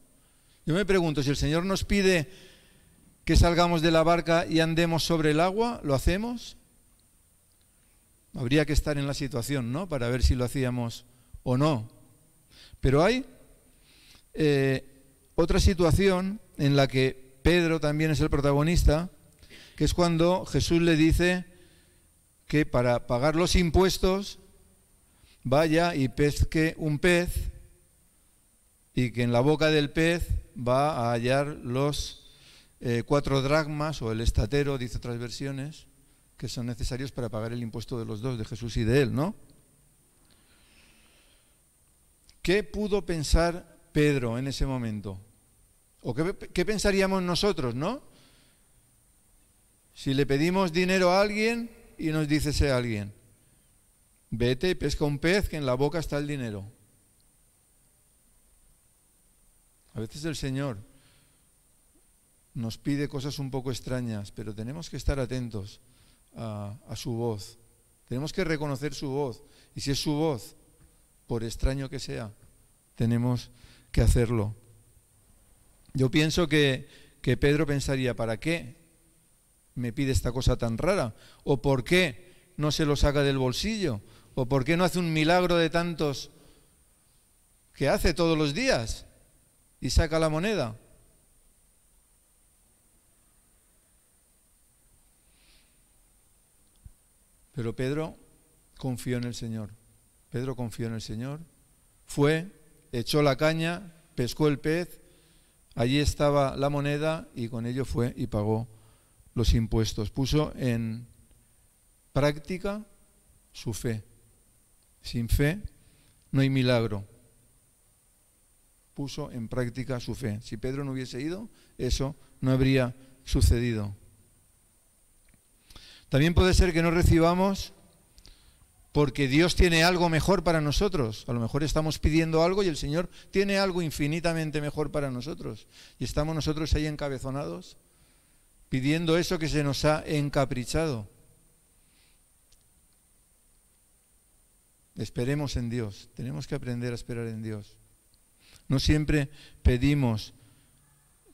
Yo me pregunto, si el Señor nos pide que salgamos de la barca y andemos sobre el agua, ¿lo hacemos? Habría que estar en la situación, ¿no? Para ver si lo hacíamos o no. Pero hay otra situación en la que Pedro también es el protagonista, que es cuando Jesús le dice que para pagar los impuestos vaya y pesque un pez y que en la boca del pez va a hallar los 4 dracmas o el estatero, dice otras versiones, que son necesarios para pagar el impuesto de los dos, de Jesús y de él, ¿no? ¿Qué pudo pensar Pedro en ese momento? ¿O qué pensaríamos nosotros, no? Si le pedimos dinero a alguien y nos dice ese alguien, vete y pesca un pez que en la boca está el dinero. A veces el Señor nos pide cosas un poco extrañas, pero tenemos que estar atentos a su voz. Tenemos que reconocer su voz. Y si es su voz, por extraño que sea, tenemos que hacerlo. Yo pienso que Pedro pensaría, ¿para qué me pide esta cosa tan rara? ¿O por qué no se lo saca del bolsillo? ¿O por qué no hace un milagro de tantos que hace todos los días y saca la moneda? Pero Pedro confió en el Señor. Pedro confió en el Señor. Fue, echó la caña, pescó el pez, allí estaba la moneda y con ello fue y pagó los impuestos. Puso en práctica su fe. Sin fe no hay milagro. Puso en práctica su fe. Si Pedro no hubiese ido, eso no habría sucedido. También puede ser que no recibamos porque Dios tiene algo mejor para nosotros. A lo mejor estamos pidiendo algo y el Señor tiene algo infinitamente mejor para nosotros. Y estamos nosotros ahí encabezonados, pidiendo eso que se nos ha encaprichado. Esperemos en Dios. Tenemos que aprender a esperar en Dios. No siempre pedimos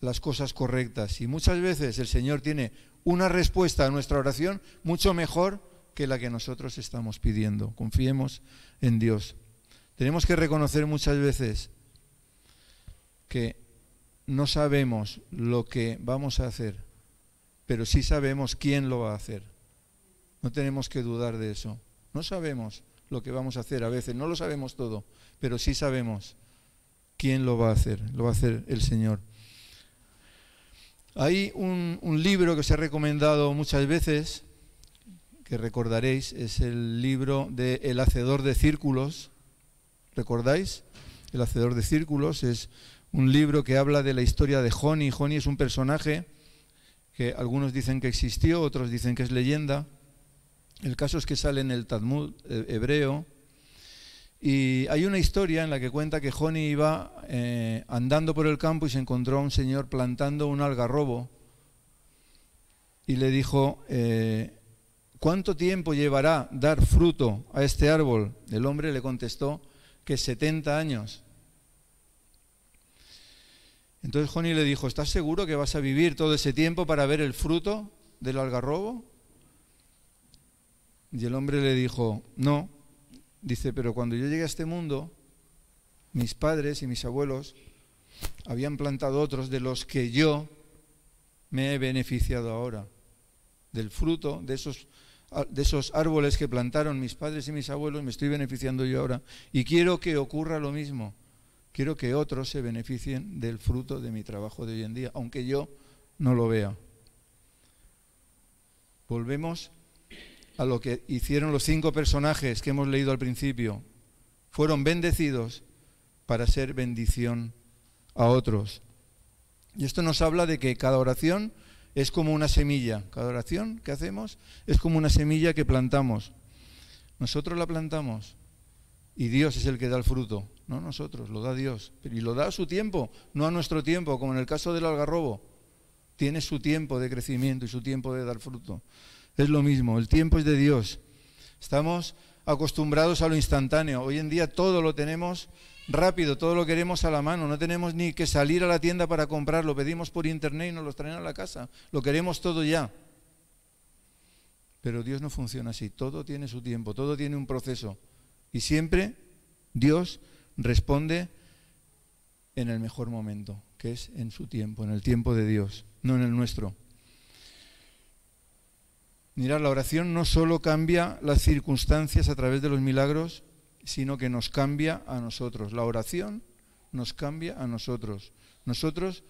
las cosas correctas y muchas veces el Señor tiene una respuesta a nuestra oración mucho mejor que la que nosotros estamos pidiendo. Confiemos en Dios. Tenemos que reconocer muchas veces que no sabemos lo que vamos a hacer, pero sí sabemos quién lo va a hacer. No tenemos que dudar de eso. No sabemos lo que vamos a hacer a veces, no lo sabemos todo, pero sí sabemos quién lo va a hacer. Lo va a hacer el Señor. Hay un libro que os he recomendado muchas veces, que recordaréis, es el libro de El Hacedor de Círculos. ¿Recordáis? El Hacedor de Círculos es un libro que habla de la historia de Joni. Joni es un personaje que algunos dicen que existió, otros dicen que es leyenda. El caso es que sale en el Talmud hebreo Y hay una historia en la que cuenta que Joni iba andando por el campo y se encontró a un señor plantando un algarrobo y le dijo, ¿cuánto tiempo llevará dar fruto a este árbol? El hombre le contestó que 70 años. Entonces Joni le dijo, ¿estás seguro que vas a vivir todo ese tiempo para ver el fruto del algarrobo? Y el hombre le dijo, no. Dice, pero cuando yo llegué a este mundo, mis padres y mis abuelos habían plantado otros de los que yo me he beneficiado ahora. Del fruto de esos árboles que plantaron mis padres y mis abuelos me estoy beneficiando yo ahora. Y quiero que ocurra lo mismo. Quiero que otros se beneficien del fruto de mi trabajo de hoy en día, aunque yo no lo vea. Volvemos a lo que hicieron los 5 personajes que hemos leído al principio. Fueron bendecidos para ser bendición a otros. Y esto nos habla de que cada oración es como una semilla. Cada oración que hacemos es como una semilla que plantamos. Nosotros la plantamos y Dios es el que da el fruto, no nosotros, lo da Dios. Y lo da a su tiempo, no a nuestro tiempo, como en el caso del algarrobo. Tiene su tiempo de crecimiento y su tiempo de dar fruto. Es lo mismo, el tiempo es de Dios. Estamos acostumbrados a lo instantáneo. Hoy en día todo lo tenemos rápido, todo lo queremos a la mano. No tenemos ni que salir a la tienda para comprarlo. Pedimos por internet y nos lo traen a la casa. Lo queremos todo ya. Pero Dios no funciona así. Todo tiene su tiempo, todo tiene un proceso. Y siempre Dios responde en el mejor momento, que es en su tiempo, en el tiempo de Dios, no en el nuestro. Mirad, la oración no solo cambia las circunstancias a través de los milagros, sino que nos cambia a nosotros. La oración nos cambia a nosotros. Nosotros,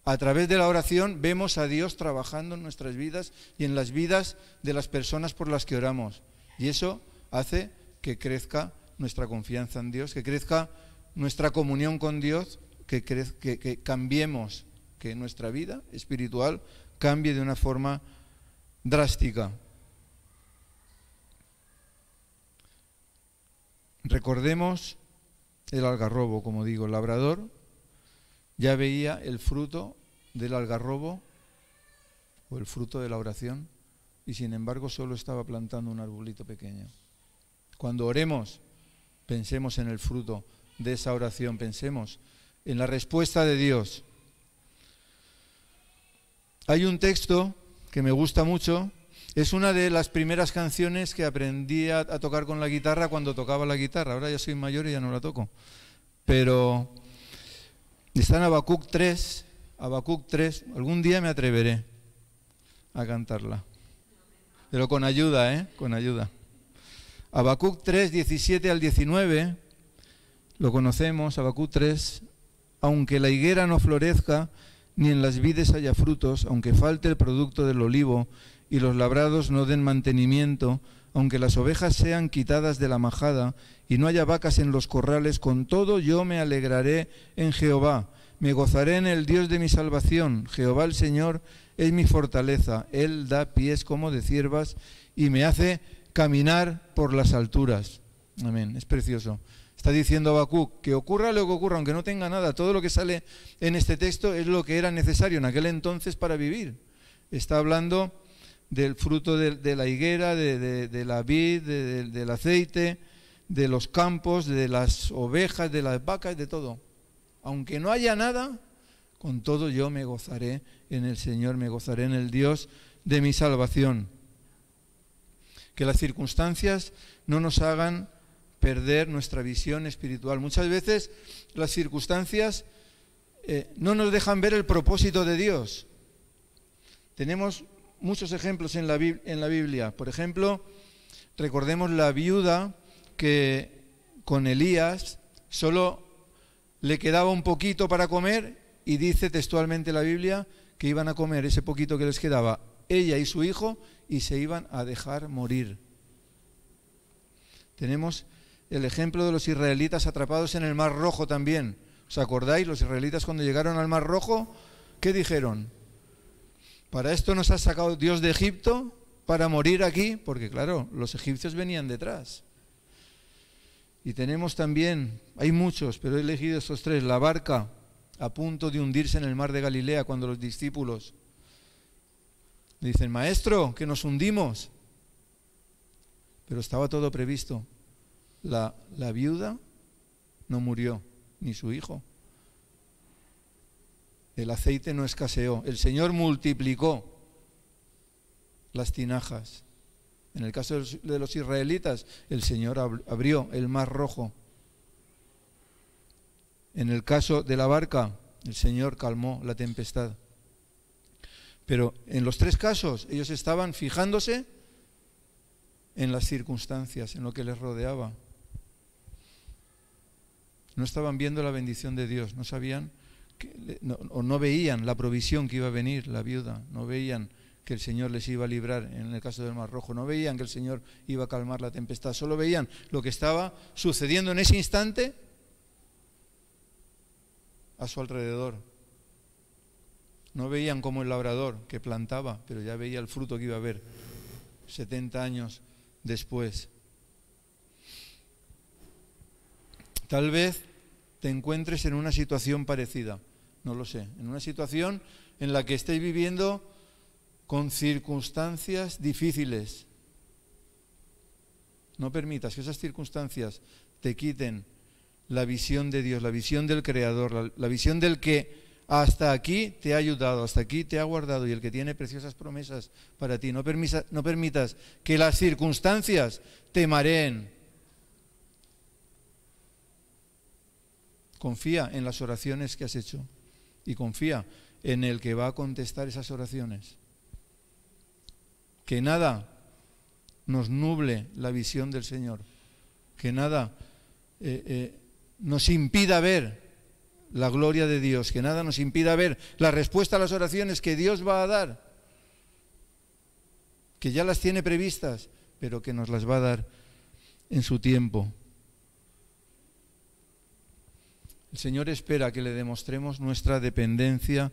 a través de la oración, vemos a Dios trabajando en nuestras vidas y en las vidas de las personas por las que oramos. Y eso hace que crezca nuestra confianza en Dios, que crezca nuestra comunión con Dios, que cambiemos, que nuestra vida espiritual cambie de una forma drástica. Recordemos el algarrobo, como digo, el labrador ya veía el fruto del algarrobo o el fruto de la oración y sin embargo solo estaba plantando un arbolito pequeño. Cuando oremos, pensemos en el fruto de esa oración, pensemos en la respuesta de Dios. Hay un texto que me gusta mucho, es una de las primeras canciones que aprendí a tocar con la guitarra cuando tocaba la guitarra. Ahora ya soy mayor y ya no la toco. Pero está en Habacuc 3, algún día me atreveré a cantarla. Pero con ayuda, con ayuda. Habacuc 3, 17 al 19, lo conocemos, Habacuc 3, aunque la higuera no florezca, ni en las vides haya frutos, aunque falte el producto del olivo y los labrados no den mantenimiento, aunque las ovejas sean quitadas de la majada y no haya vacas en los corrales, con todo yo me alegraré en Jehová, me gozaré en el Dios de mi salvación. Jehová el Señor es mi fortaleza, Él da pies como de ciervas y me hace caminar por las alturas. Amén, es precioso. Está diciendo Habacuc que ocurra lo que ocurra, aunque no tenga nada, todo lo que sale en este texto es lo que era necesario en aquel entonces para vivir. Está hablando del fruto de la higuera, de la vid, del aceite, de los campos, de las ovejas, de las vacas, de todo. Aunque no haya nada, con todo yo me gozaré en el Señor, me gozaré en el Dios de mi salvación. Que las circunstancias no nos hagan perder nuestra visión espiritual. Muchas veces las circunstancias no nos dejan ver el propósito de Dios. Tenemos muchos ejemplos en la Biblia. Por ejemplo, recordemos la viuda que con Elías solo le quedaba un poquito para comer y dice textualmente la Biblia que iban a comer ese poquito que les quedaba ella y su hijo y se iban a dejar morir. Tenemos el ejemplo de los israelitas atrapados en el Mar Rojo también. ¿Os acordáis? Los israelitas cuando llegaron al Mar Rojo, ¿qué dijeron? ¿Para esto nos ha sacado Dios de Egipto? ¿Para morir aquí? Porque claro, los egipcios venían detrás. Y tenemos también, hay muchos, pero he elegido estos tres: la barca a punto de hundirse en el mar de Galilea, cuando los discípulos le dicen: Maestro, que nos hundimos. Pero estaba todo previsto. La viuda no murió, ni su hijo. El aceite no escaseó. El Señor multiplicó las tinajas. En el caso de los israelitas, el Señor abrió el mar rojo. En el caso de la barca, el Señor calmó la tempestad. Pero en los tres casos, ellos estaban fijándose en las circunstancias, en lo que les rodeaba. No estaban viendo la bendición de Dios, no sabían o no veían la provisión que iba a venir, la viuda, no veían que el Señor les iba a librar en el caso del Mar Rojo, no veían que el Señor iba a calmar la tempestad, solo veían lo que estaba sucediendo en ese instante a su alrededor. No veían como el labrador que plantaba, pero ya veía el fruto que iba a haber 70 años después. Tal vez te encuentres en una situación parecida, no lo sé, en una situación en la que estés viviendo con circunstancias difíciles. No permitas que esas circunstancias te quiten la visión de Dios, la visión del Creador, la visión del que hasta aquí te ha ayudado, hasta aquí te ha guardado y el que tiene preciosas promesas para ti. No permitas que las circunstancias te mareen. Confía en las oraciones que has hecho y confía en el que va a contestar esas oraciones. Que nada nos nuble la visión del Señor, que nada nos impida ver la gloria de Dios, que nada nos impida ver la respuesta a las oraciones que Dios va a dar, que ya las tiene previstas, pero que nos las va a dar en su tiempo. El Señor espera que le demostremos nuestra dependencia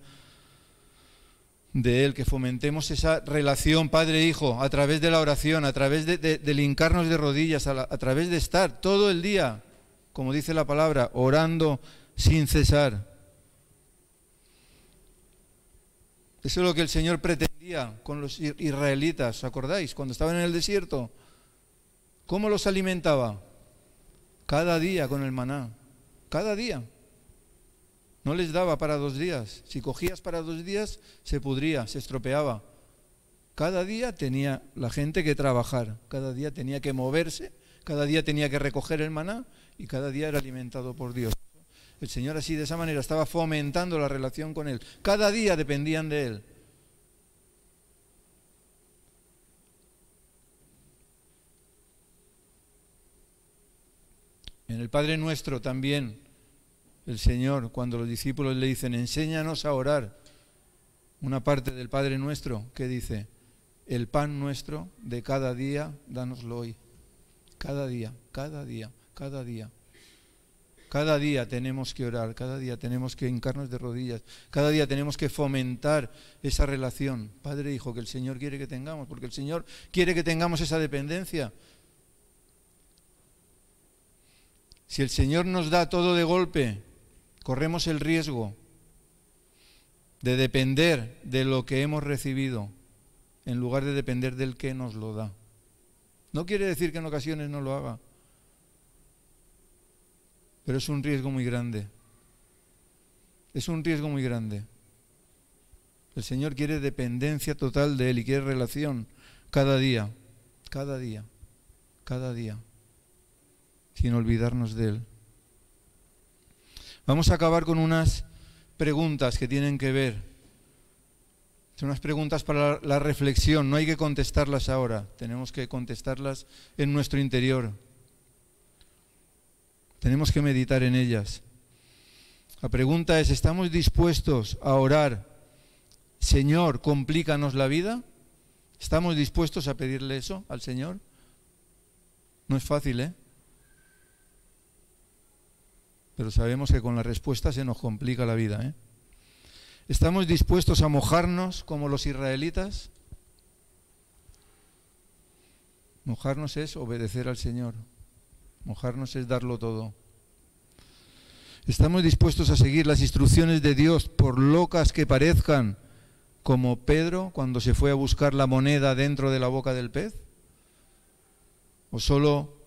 de Él, que fomentemos esa relación Padre-Hijo a través de la oración, a través del hincarnos de rodillas, a través de estar todo el día, como dice la palabra, orando sin cesar. Eso es lo que el Señor pretendía con los israelitas, ¿os acordáis? Cuando estaban en el desierto, ¿cómo los alimentaba? Cada día con el maná, cada día. No les daba para 2 días. Si cogías para 2 días, se pudría, se estropeaba. Cada día tenía la gente que trabajar, cada día tenía que moverse, cada día tenía que recoger el maná y cada día era alimentado por Dios. El Señor así, de esa manera, estaba fomentando la relación con Él. Cada día dependían de Él. En el Padre Nuestro también, el Señor, cuando los discípulos le dicen, enséñanos a orar, una parte del Padre Nuestro que dice, el pan nuestro de cada día, dánoslo hoy. Cada día, cada día, cada día. Cada día tenemos que orar, cada día tenemos que hincarnos de rodillas, cada día tenemos que fomentar esa relación Padre-Hijo que el Señor quiere que tengamos, porque el Señor quiere que tengamos esa dependencia. Si el Señor nos da todo de golpe, corremos el riesgo de depender de lo que hemos recibido en lugar de depender del que nos lo da. No quiere decir que en ocasiones no lo haga, pero es un riesgo muy grande. Es un riesgo muy grande. El Señor quiere dependencia total de Él y quiere relación cada día, cada día, cada día, sin olvidarnos de Él. Vamos a acabar con unas preguntas que tienen que ver. Son unas preguntas para la reflexión, no hay que contestarlas ahora, tenemos que contestarlas en nuestro interior. Tenemos que meditar en ellas. La pregunta es, ¿estamos dispuestos a orar, Señor, complícanos la vida? ¿Estamos dispuestos a pedirle eso al Señor? No es fácil, ¿eh? Pero sabemos que con la respuesta se nos complica la vida, ¿eh? ¿Estamos dispuestos a mojarnos como los israelitas? Mojarnos es obedecer al Señor. Mojarnos es darlo todo. ¿Estamos dispuestos a seguir las instrucciones de Dios, por locas que parezcan, como Pedro cuando se fue a buscar la moneda dentro de la boca del pez? ¿O solo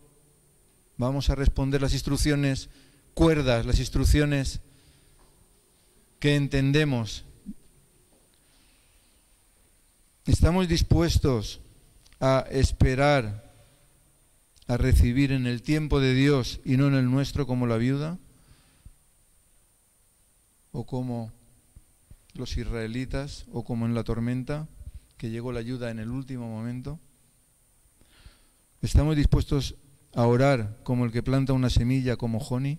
vamos a responder las instrucciones cuerdas, las instrucciones que entendemos? ¿Estamos dispuestos a esperar, a recibir en el tiempo de Dios y no en el nuestro, como la viuda? ¿O como los israelitas, o como en la tormenta, que llegó la ayuda en el último momento? ¿Estamos dispuestos a orar como el que planta una semilla, como Joni,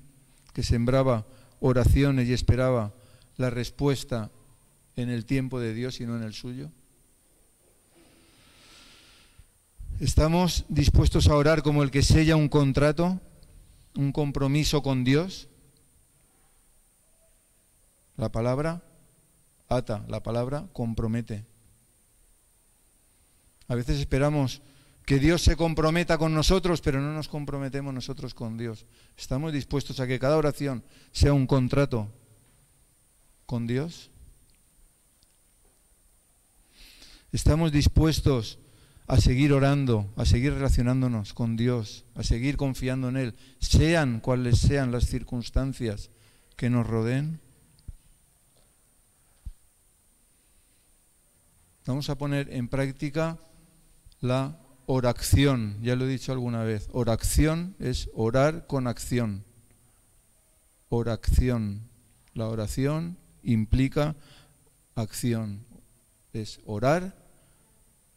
que sembraba oraciones y esperaba la respuesta en el tiempo de Dios y no en el suyo? ¿Estamos dispuestos a orar como el que sella un contrato, un compromiso con Dios? La palabra ata, la palabra compromete. A veces esperamos que Dios se comprometa con nosotros, pero no nos comprometemos nosotros con Dios. ¿Estamos dispuestos a que cada oración sea un contrato con Dios? ¿Estamos dispuestos a seguir orando, a seguir relacionándonos con Dios, a seguir confiando en Él, sean cuales sean las circunstancias que nos rodeen? Vamos a poner en práctica la oración, ya lo he dicho alguna vez. Oración es orar con acción. Oración. La oración implica acción. Es orar,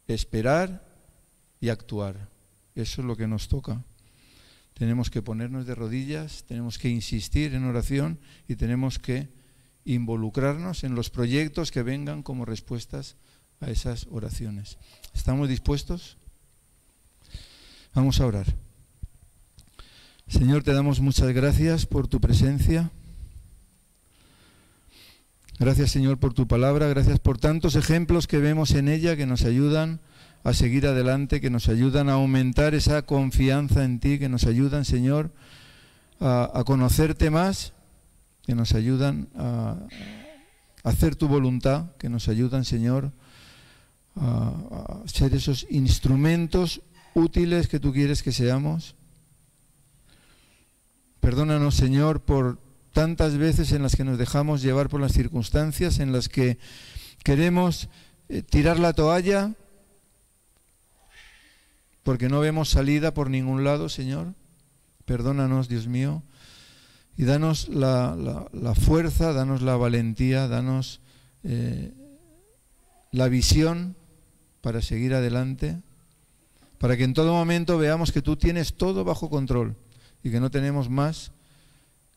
esperar y actuar. Eso es lo que nos toca. Tenemos que ponernos de rodillas, tenemos que insistir en oración y tenemos que involucrarnos en los proyectos que vengan como respuestas a esas oraciones. ¿Estamos dispuestos? Vamos a orar. Señor, te damos muchas gracias por tu presencia. Gracias, Señor, por tu palabra. Gracias por tantos ejemplos que vemos en ella que nos ayudan a seguir adelante, que nos ayudan a aumentar esa confianza en ti, que nos ayudan, Señor, a conocerte más, que nos ayudan a hacer tu voluntad, que nos ayudan, Señor, a ser esos instrumentos útiles que tú quieres que seamos. Perdónanos, Señor, por tantas veces en las que nos dejamos llevar por las circunstancias, en las que queremos tirar la toalla porque no vemos salida por ningún lado, Señor. Perdónanos, Dios mío, y danos la fuerza, danos la valentía, danos la visión para seguir adelante, para que en todo momento veamos que tú tienes todo bajo control y que no tenemos más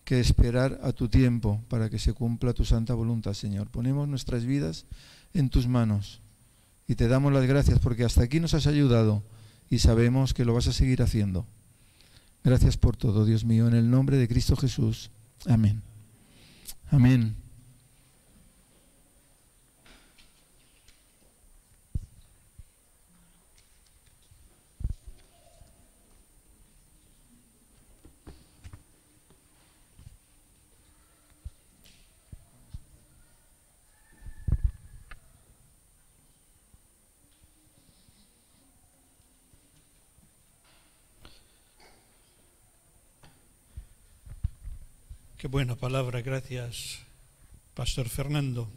que esperar a tu tiempo para que se cumpla tu santa voluntad, Señor. Ponemos nuestras vidas en tus manos y te damos las gracias porque hasta aquí nos has ayudado y sabemos que lo vas a seguir haciendo. Gracias por todo, Dios mío, en el nombre de Cristo Jesús. Amén. Amén. Qué buena palabra, gracias, Pastor Fernando.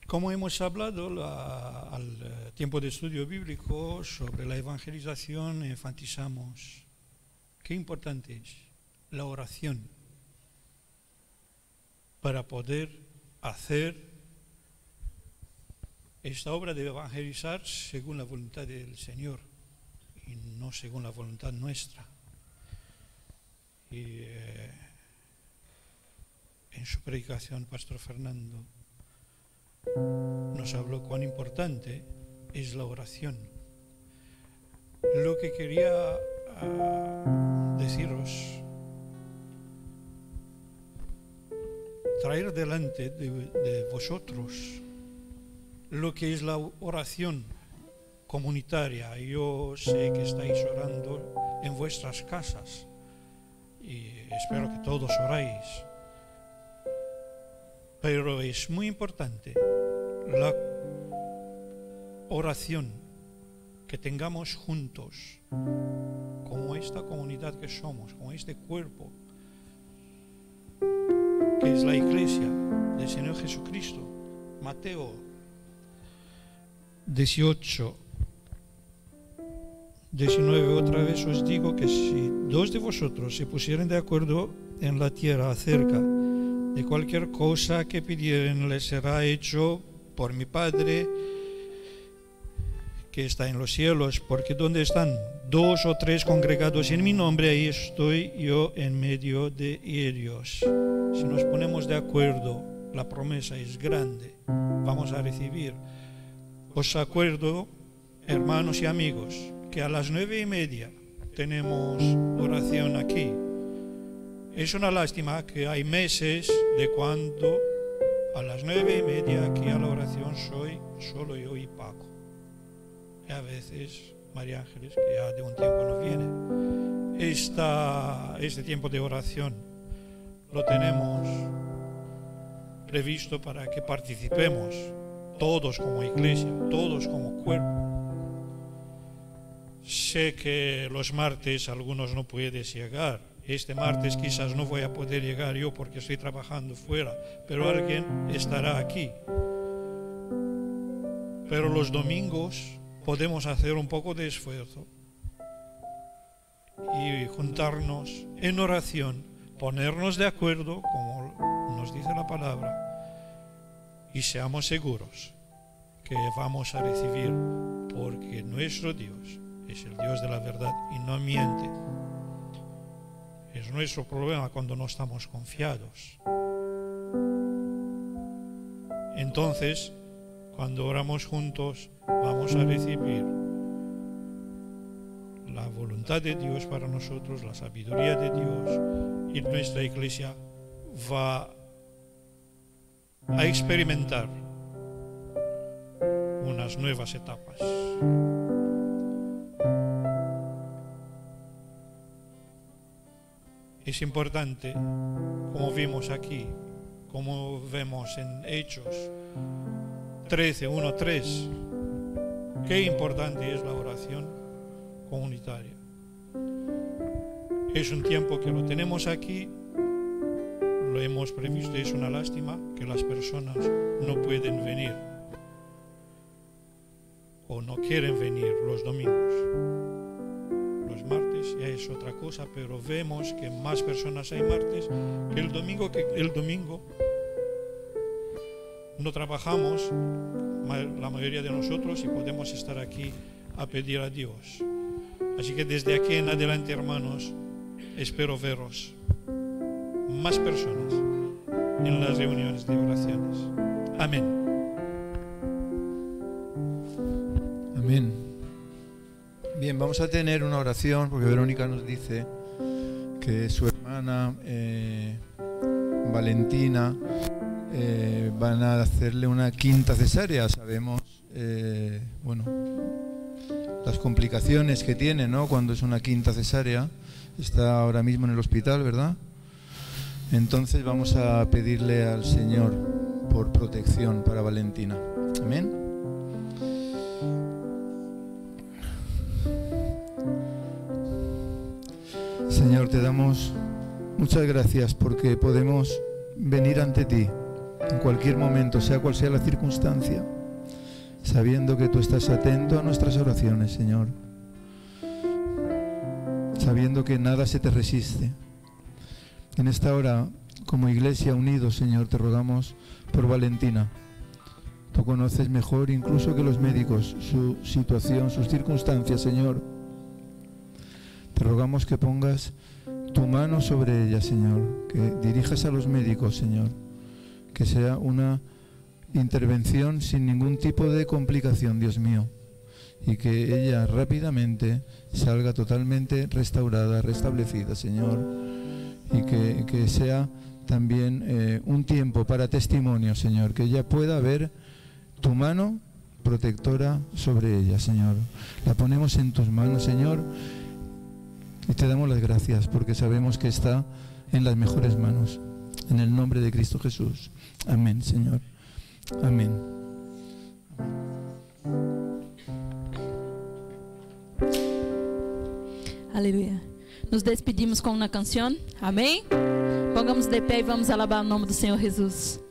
Como hemos hablado al tiempo de estudio bíblico sobre la evangelización, enfatizamos qué importante es la oración para poder hacer esta obra de evangelizar según la voluntad del Señor y no según la voluntad nuestra. Y en su predicación, Pastor Fernando nos habló cuán importante es la oración. Lo que quería deciros, traer delante de vosotros lo que es la oración comunitaria. Yo sé que estáis orando en vuestras casas y espero que todos oráis. Pero es muy importante la oración que tengamos juntos, como esta comunidad que somos, como este cuerpo, que es la iglesia del Señor Jesucristo. Mateo 18, 19, otra vez os digo que si dos de vosotros se pusieren de acuerdo en la tierra acerca de cualquier cosa que pidieren, les será hecho por mi Padre que está en los cielos, porque donde están 2 o 3 congregados en mi nombre, ahí estoy yo en medio de ellos. Si nos ponemos de acuerdo, la promesa es grande, vamos a recibir. Os acuerdo, hermanos y amigos, que a las 9:30 tenemos oración aquí. Es una lástima que hay meses de cuando a las 9:30 aquí a la oración soy solo yo y Paco. Y a veces María Ángeles, que ya de un tiempo no viene. Este tiempo de oración lo tenemos previsto para que participemos todos como iglesia, todos como cuerpo. Sé que los martes algunos no puedes llegar. Este martes quizás no voy a poder llegar yo porque estoy trabajando fuera, pero alguien estará aquí. Pero los domingos podemos hacer un poco de esfuerzo y juntarnos en oración, ponernos de acuerdo, como nos dice la palabra, y seamos seguros que vamos a recibir, porque nuestro Dios es el Dios de la verdad y no miente. Es nuestro problema cuando no estamos confiados. Entonces, cuando oramos juntos, vamos a recibir la voluntad de Dios para nosotros, la sabiduría de Dios, y nuestra iglesia va a experimentar unas nuevas etapas. Es importante, como vimos aquí, como vemos en Hechos 13, 1, 3, qué importante es la oración comunitaria. Es un tiempo que lo tenemos aquí, lo hemos previsto. Es una lástima que las personas no pueden venir o no quieren venir los domingos. Los martes ya es otra cosa, pero vemos que más personas hay martes que el domingo no trabajamos la mayoría de nosotros y podemos estar aquí a pedir a Dios. Así que desde aquí en adelante, hermanos, espero veros más personas en las reuniones de oraciones. Amén. Amén. Bien, vamos a tener una oración porque Verónica nos dice que su hermana Valentina van a hacerle una quinta cesárea. Sabemos, las complicaciones que tiene, ¿no? Cuando es una quinta cesárea. Está ahora mismo en el hospital, ¿verdad? Entonces vamos a pedirle al Señor por protección para Valentina. Amén. Señor, te damos muchas gracias porque podemos venir ante ti en cualquier momento, sea cual sea la circunstancia, sabiendo que tú estás atento a nuestras oraciones, Señor, sabiendo que nada se te resiste. En esta hora, como iglesia unidos, Señor, te rogamos por Valentina. Tú conoces mejor incluso que los médicos su situación, sus circunstancias, Señor. Te rogamos que pongas tu mano sobre ella, Señor, que dirijas a los médicos, Señor, que sea una intervención sin ningún tipo de complicación, Dios mío, y que ella rápidamente salga totalmente restaurada, restablecida, Señor, y que sea también un tiempo para testimonio, Señor, que ella pueda ver tu mano protectora sobre ella, Señor. La ponemos en tus manos, Señor, y te damos las gracias porque sabemos que está en las mejores manos. En el nombre de Cristo Jesús. Amén, Señor. Amén. Aleluia. Nos despedimos com uma canção. Amém? Pongamos de pé e vamos alabar o nome do Senhor Jesus.